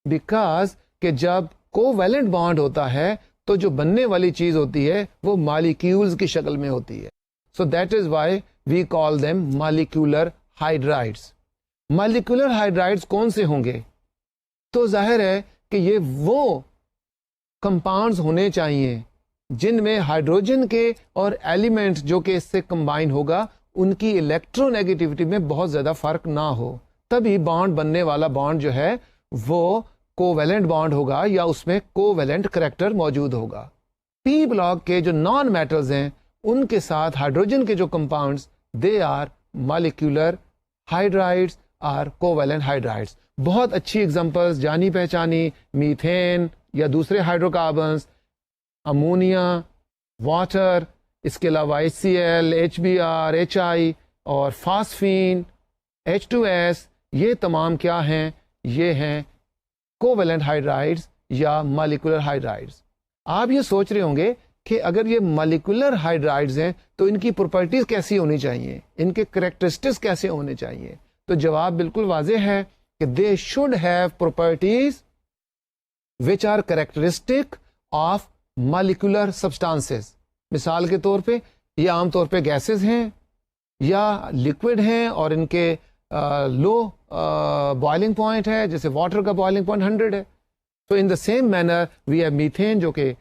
بیکاز کہ جب کوویلنٹ بانڈ ہوتا ہے تو جو بننے والی چیز ہوتی ہے وہ مالیکیولز کی شکل میں ہوتی ہے. So that is why we call them molecular hydrides. Molecular hydrides کون سے ہوں گے؟ تو ظاہر ہے کہ یہ وہ کمپاؤنڈز ہونے چاہیے جن میں ہائیڈروجن کے اور ایلیمنٹ جو کہ اس سے کمبائن ہوگا ان کی الیکٹرو نیگیٹیوٹی میں بہت زیادہ فرق نہ ہو. تبھی بانڈ بننے والا بانڈ جو ہے وہ کوویلنٹ بانڈ ہوگا یا اس میں کوویلنٹ کریکٹر موجود ہوگا. پی بلاک کے جو نان میٹلز ہیں ان کے ساتھ ہائیڈروجن کے جو compounds they are molecular hydrides are covalent hydrides. بہت اچھی ایگزامپلز جانی پہچانی میتھین یا دوسرے ہائیڈرو کاربنز, امونیا, واٹر, اس کے علاوہ HCl, HBr, HI اور فاسفین, H2S, یہ تمام کیا ہیں؟ یہ ہیں کوویلنٹ ہائیڈرائڈز یا مالیکولر ہائیڈرائڈز. آپ یہ سوچ رہے ہوں گے کہ اگر یہ مالیکولر ہائیڈرائڈز ہیں تو ان کی پراپرٹیز کیسی ہونی چاہیے, ان کے کریکٹرسٹکس کیسے ہونے چاہیے؟ تو جواب بالکل واضح ہے کہ they should have properties which are characteristic of molecular substances. مثال کے طور پہ یہ عام طور پہ گیسز ہیں یا لکوڈ ہیں اور ان کے لو بوائلنگ پوائنٹ ہے, جیسے واٹر کا بوائلنگ پوائنٹ 100 ہے. تو in the same manner we have methane جو کہ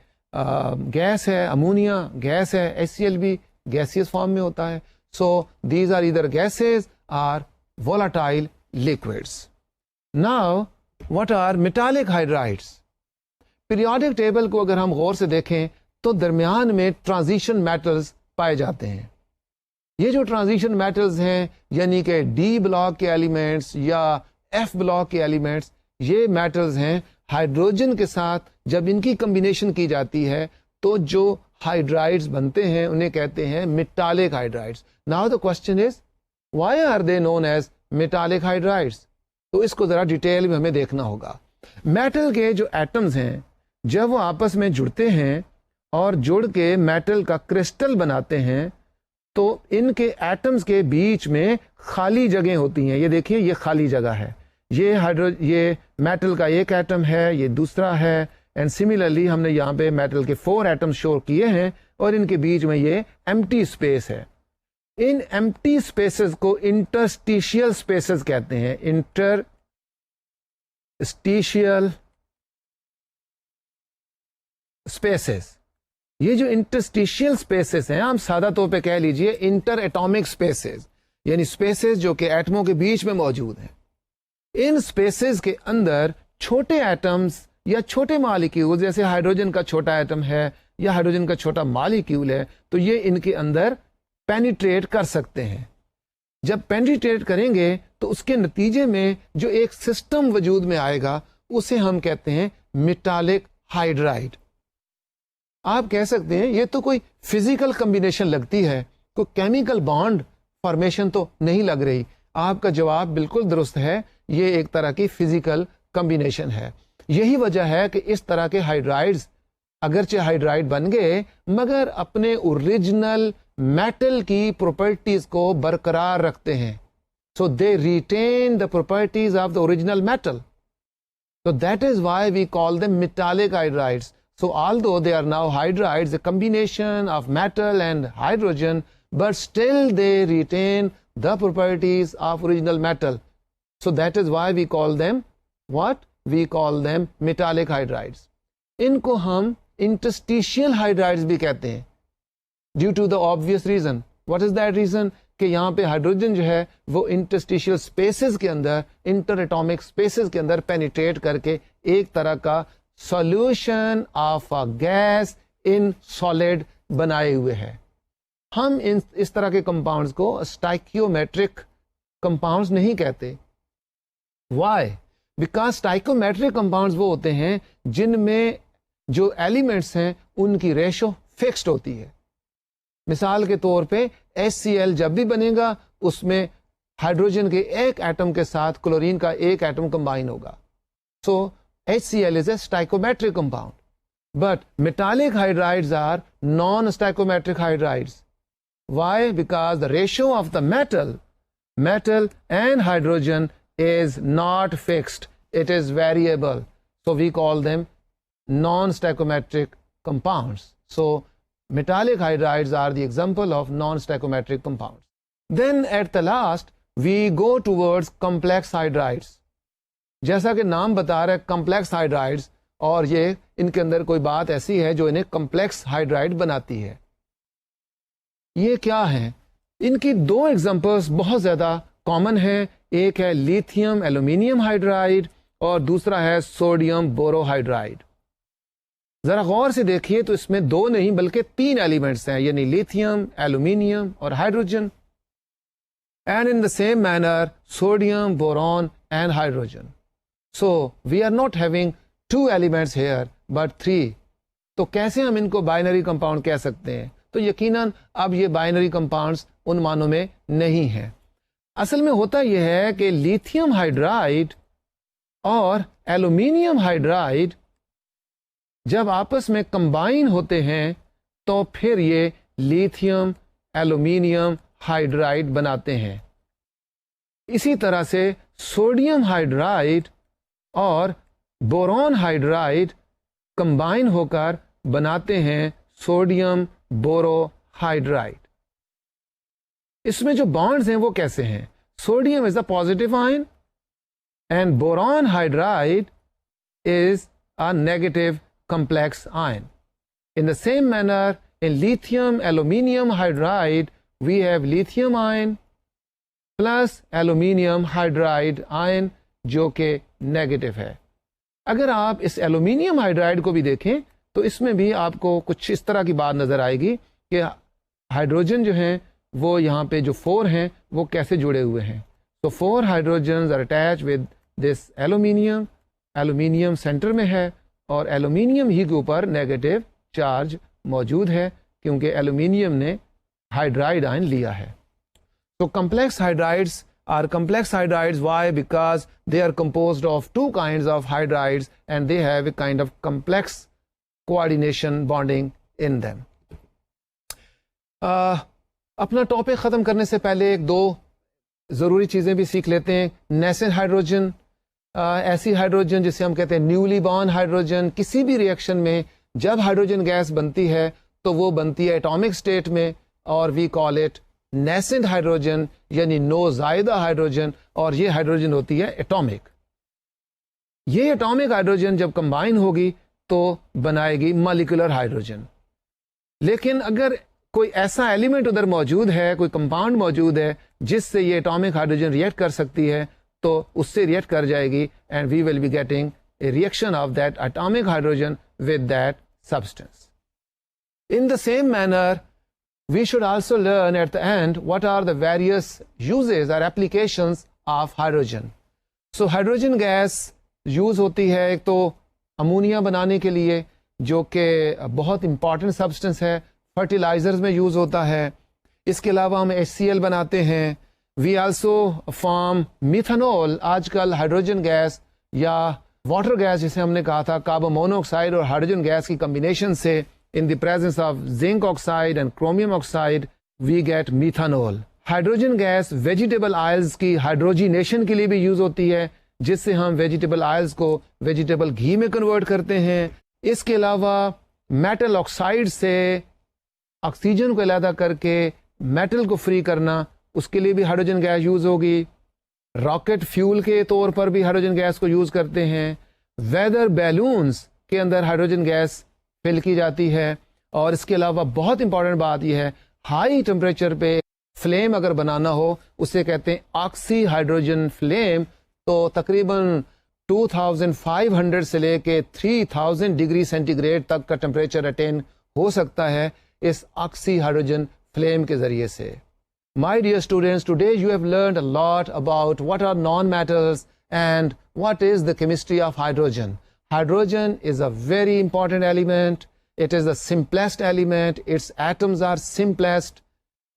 گیس ہے, امونیا گیس ہے, HCl بھی گیسیس فارم میں ہوتا ہے. So these are either gases or volatile liquids. Now what are metallic hydrides? Periodic table کو اگر ہم غور سے دیکھیں تو درمیان میں ٹرانزیشن میٹلز پائے جاتے ہیں. یہ جو ٹرانزیشن میٹلز ہیں یعنی کہ ڈی بلاک کے ایلیمنٹس یا ایف بلاک کے ایلیمنٹس, یہ میٹلز ہیں ہائیڈروجن کے ساتھ جب ان کی کمبینیشن کی جاتی ہے تو جو ہائیڈرائڈز بنتے ہیں انہیں کہتے ہیں metallic hydrides. Now the question is why are they known as metallic hydrides? تو اس کو ذرا ڈیٹیل میں ہمیں دیکھنا ہوگا. میٹل کے جو ایٹمز ہیں جب وہ آپس میں جڑتے ہیں اور جڑ کے میٹل کا کرسٹل بناتے ہیں تو ان کے ایٹمز کے بیچ میں خالی جگہیں ہوتی ہیں. یہ دیکھیے یہ خالی جگہ ہے, یہ میٹل کا ایک ایٹم ہے, یہ دوسرا ہے, اینڈ سملرلی ہم نے یہاں پہ میٹل کے 4 ایٹم شو کیے ہیں اور ان کے بیچ میں یہ ایمٹی اسپیس ہے. ان ایمٹی اسپیسز کو انٹرسٹیشیل اسپیسز کہتے ہیں. انٹرسٹیشیل اسپیسز, یہ جو انٹرسٹیشیل اسپیسز ہیں ہم سادہ طور پہ کہہ لیجئے انٹر ایٹامک اسپیسز, یعنی اسپیسز جو کہ ایٹموں کے بیچ میں موجود ہیں. ان اسپیسز کے اندر چھوٹے ایٹمز یا چھوٹے مالیکیول, جیسے ہائیڈروجن کا چھوٹا ایٹم ہے یا ہائیڈروجن کا چھوٹا مالیکیول ہے, تو یہ ان کے اندر پینیٹریٹ کر سکتے ہیں. جب پینیٹریٹ کریں گے تو اس کے نتیجے میں جو ایک سسٹم وجود میں آئے گا اسے ہم کہتے ہیں میٹالک ہائیڈرائڈ. آپ کہہ سکتے ہیں یہ تو کوئی فزیکل کمبینیشن لگتی ہے, کوئی کیمیکل بانڈ فارمیشن تو نہیں لگ رہی. آپ کا جواب بالکل درست ہے, یہ ایک طرح کی فزیکل کمبینیشن ہے. یہی وجہ ہے کہ اس طرح کے ہائیڈرائڈز اگرچہ ہائیڈرائڈ بن گئے مگر اپنے اوریجنل میٹل کی پراپرٹیز کو برقرار رکھتے ہیں. So they retain the properties of the original metal. So that is why we call them metallic hydrides. So although they are now hydrides, a combination of metal and hydrogen, but still they retain the properties of original metal. So that is why we call them what? We call them metallic hydrides. ان کو ہم interstitial hydrides بھی کہتے ہیں due to the obvious reason. What is that reason? کہ یہاں پہ ہائیڈروجن جو ہے وہ انٹرسٹیشیل اسپیسز کے اندر, انٹر ایٹامک اسپیسز کے اندر پینیٹریٹ کر کے ایک طرح کا solution of a guess in solid بنائے ہوئے ہے. ہم اس طرح کے کمپاؤنڈز کو اسٹائکیومیٹرک کمپاؤنڈز نہیں کہتے. وائی؟ بیکاز اسٹائکیومیٹرک کمپاؤنڈز وہ ہوتے ہیں جن میں جو ایلیمنٹس ہیں ان کی ریشو فکسڈ ہوتی ہے. مثال کے طور پہ HCl جب بھی بنے گا اس میں ہائیڈروجن کے ایک ایٹم کے ساتھ کلورین کا ایک ایٹم کمبائن ہوگا. سو HCl is a stoichiometric compound. But metallic hydrides are non-stoichiometric hydrides. Why? Because the ratio of the metal and hydrogen is not fixed. It is variable. So we call them non-stoichiometric compounds. So metallic hydrides are the example of non-stoichiometric compounds. Then at the last, we go towards complex hydrides. جیسا کہ نام بتا رہا ہے کمپلیکس ہائیڈرائڈز، اور یہ ان کے اندر کوئی بات ایسی ہے جو انہیں کمپلیکس ہائیڈرائڈ بناتی ہے. یہ کیا ہیں؟ ان کی دو ایگزامپلس بہت زیادہ کامن ہیں. ایک ہے لیتھیم ایلومینیم ہائیڈرائڈ اور دوسرا ہے سوڈیم بورو ہائیڈرائڈ. ذرا غور سے دیکھیے تو اس میں دو نہیں بلکہ تین ایلیمنٹس ہیں، یعنی لیتھیم، ایلومینیم اور hydrogen. And in the same manner sodium, boron and hydrogen. So we are not having two elements here but three. تو کیسے ہم ان کو بائنری کمپاؤنڈ کہہ سکتے ہیں؟ تو یقیناً اب یہ بائنری کمپاؤنڈز ان معنوں میں نہیں ہیں. اصل میں ہوتا یہ ہے کہ لیتھیم ہائیڈرائڈ اور ایلومینیم ہائیڈرائڈ جب آپس میں کمبائن ہوتے ہیں تو پھر یہ لیتھیم ایلومینیم ہائیڈرائڈ بناتے ہیں. اسی طرح سے سوڈیم ہائیڈرائڈ اور بورون ہائیڈرائڈ کمبائن ہو کر بناتے ہیں سوڈیم بورو ہائیڈرائڈ. اس میں جو بانڈز ہیں وہ کیسے ہیں؟ Sodium is a positive ion and boron hydride is a negative complex ion. In the same manner in lithium aluminium hydride we have lithium ion plus aluminium hydride ion جو کہ نیگیٹو ہے. اگر آپ اس ایلومینیم ہائیڈرائڈ کو بھی دیکھیں تو اس میں بھی آپ کو کچھ اس طرح کی بات نظر آئے گی کہ ہائیڈروجن جو ہیں وہ یہاں پہ جو 4 ہیں وہ کیسے جڑے ہوئے ہیں. تو 4 hydrogens are attach with this aluminium. Aluminium centre میں ہے اور ایلومینیم ہی کے اوپر نیگیٹو چارج موجود ہے کیونکہ ایلومینیم نے ہائیڈرائڈ آئن لیا ہے. So complex hydrides are complex hydrides. Why? Because they are composed of two kinds of hydrides and they have a kind of complex coordination bonding in them. اپنا ٹاپک ختم کرنے سے پہلے ایک دو ضروری چیزیں بھی سیکھ لیتے ہیں. نیسن ہائیڈروجن، ایسی ہائیڈروجن جسے ہم کہتے ہیں نیولی بورن ہائیڈروجن. کسی بھی ریئیکشن میں جب ہائیڈروجن گیس بنتی ہے تو وہ بنتی ہے ایٹامک اسٹیٹ میں اور وی کال اٹ نیسنٹ ہائیڈروجن یعنی نو زائدہ ہائیڈروجن، اور یہ ہائیڈروجن ہوتی ہے ایٹامک. یہ ایٹامک ہائیڈروجن جب کمبائن ہوگی تو بنائے گی مالیکولر ہائیڈروجن. لیکن اگر کوئی ایسا ایلیمنٹ ادھر موجود ہے، کوئی کمپاؤنڈ موجود ہے جس سے یہ ایٹامک ہائیڈروجن ریئیکٹ کر سکتی ہے تو اس سے ریئیکٹ کر جائے گی and we will be getting a reaction of that atomic hydrogen with that substance. In the same manner, we should also learn at the end what are the various uses or applications of hydrogen. So hydrogen gas use ہوتی ہے ایک تو امونیا بنانے کے لیے جو کہ بہت امپورٹنٹ سبسٹنس ہے، فرٹیلائزرز میں یوز ہوتا ہے. اس کے علاوہ ہم HCl بناتے ہیں. We also form methanol. آج کل ہائیڈروجن گیس یا واٹر گیس جسے ہم نے کہا تھا کاربن مونوآکسائڈ اور ہائیڈروجن گیس کی کمبینیشن سے in the presence of zinc oxide and chromium oxide we get methanol. Hydrogen gas vegetable oils کی ہائیڈروجینیشن کے لیے بھی یوز ہوتی ہے جس سے ہم ویجیٹیبل آئلز کو ویجیٹیبل گھی میں کنورٹ کرتے ہیں. اس کے علاوہ میٹل آکسائڈ سے آکسیجن کو علیحدہ کر کے میٹل کو فری کرنا، اس کے لیے بھی ہائیڈروجن گیس یوز ہوگی. راکٹ فیول کے طور پر بھی ہائیڈروجن گیس کو یوز کرتے ہیں. ویدر بیلونز کے اندر ہائیڈروجن گیس فل کی جاتی ہے. اور اس کے علاوہ بہت امپورٹنٹ بات یہ ہے ہائی ٹمپریچر پہ فلیم اگر بنانا ہو اسے کہتے ہیں آکسی ہائیڈروجن فلیم. تو تقریباً 2500 سے لے کے 3000 ڈگری سینٹی گریڈ تک کا ٹمپریچر اٹین ہو سکتا ہے اس آکسی ہائیڈروجن فلیم کے ذریعے سے. My dear students, today you have learned a lot about what are non-metals and what is the chemistry of hydrogen. hydrogen is a very important element. It is the simplest element. Its atoms are simplest.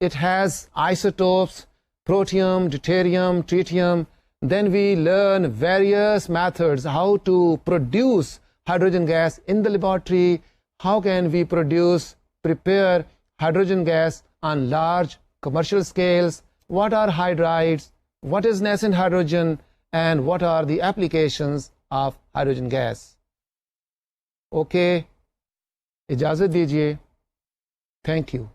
It has isotopes, protium, deuterium, tritium. Then we learn various methods how to produce hydrogen gas in the laboratory. How can we prepare hydrogen gas on large commercial scales? What are hydrides? What is nascent hydrogen? And what are the applications of hydrogen gas? Okay, اجازت دیجیے. Thank you.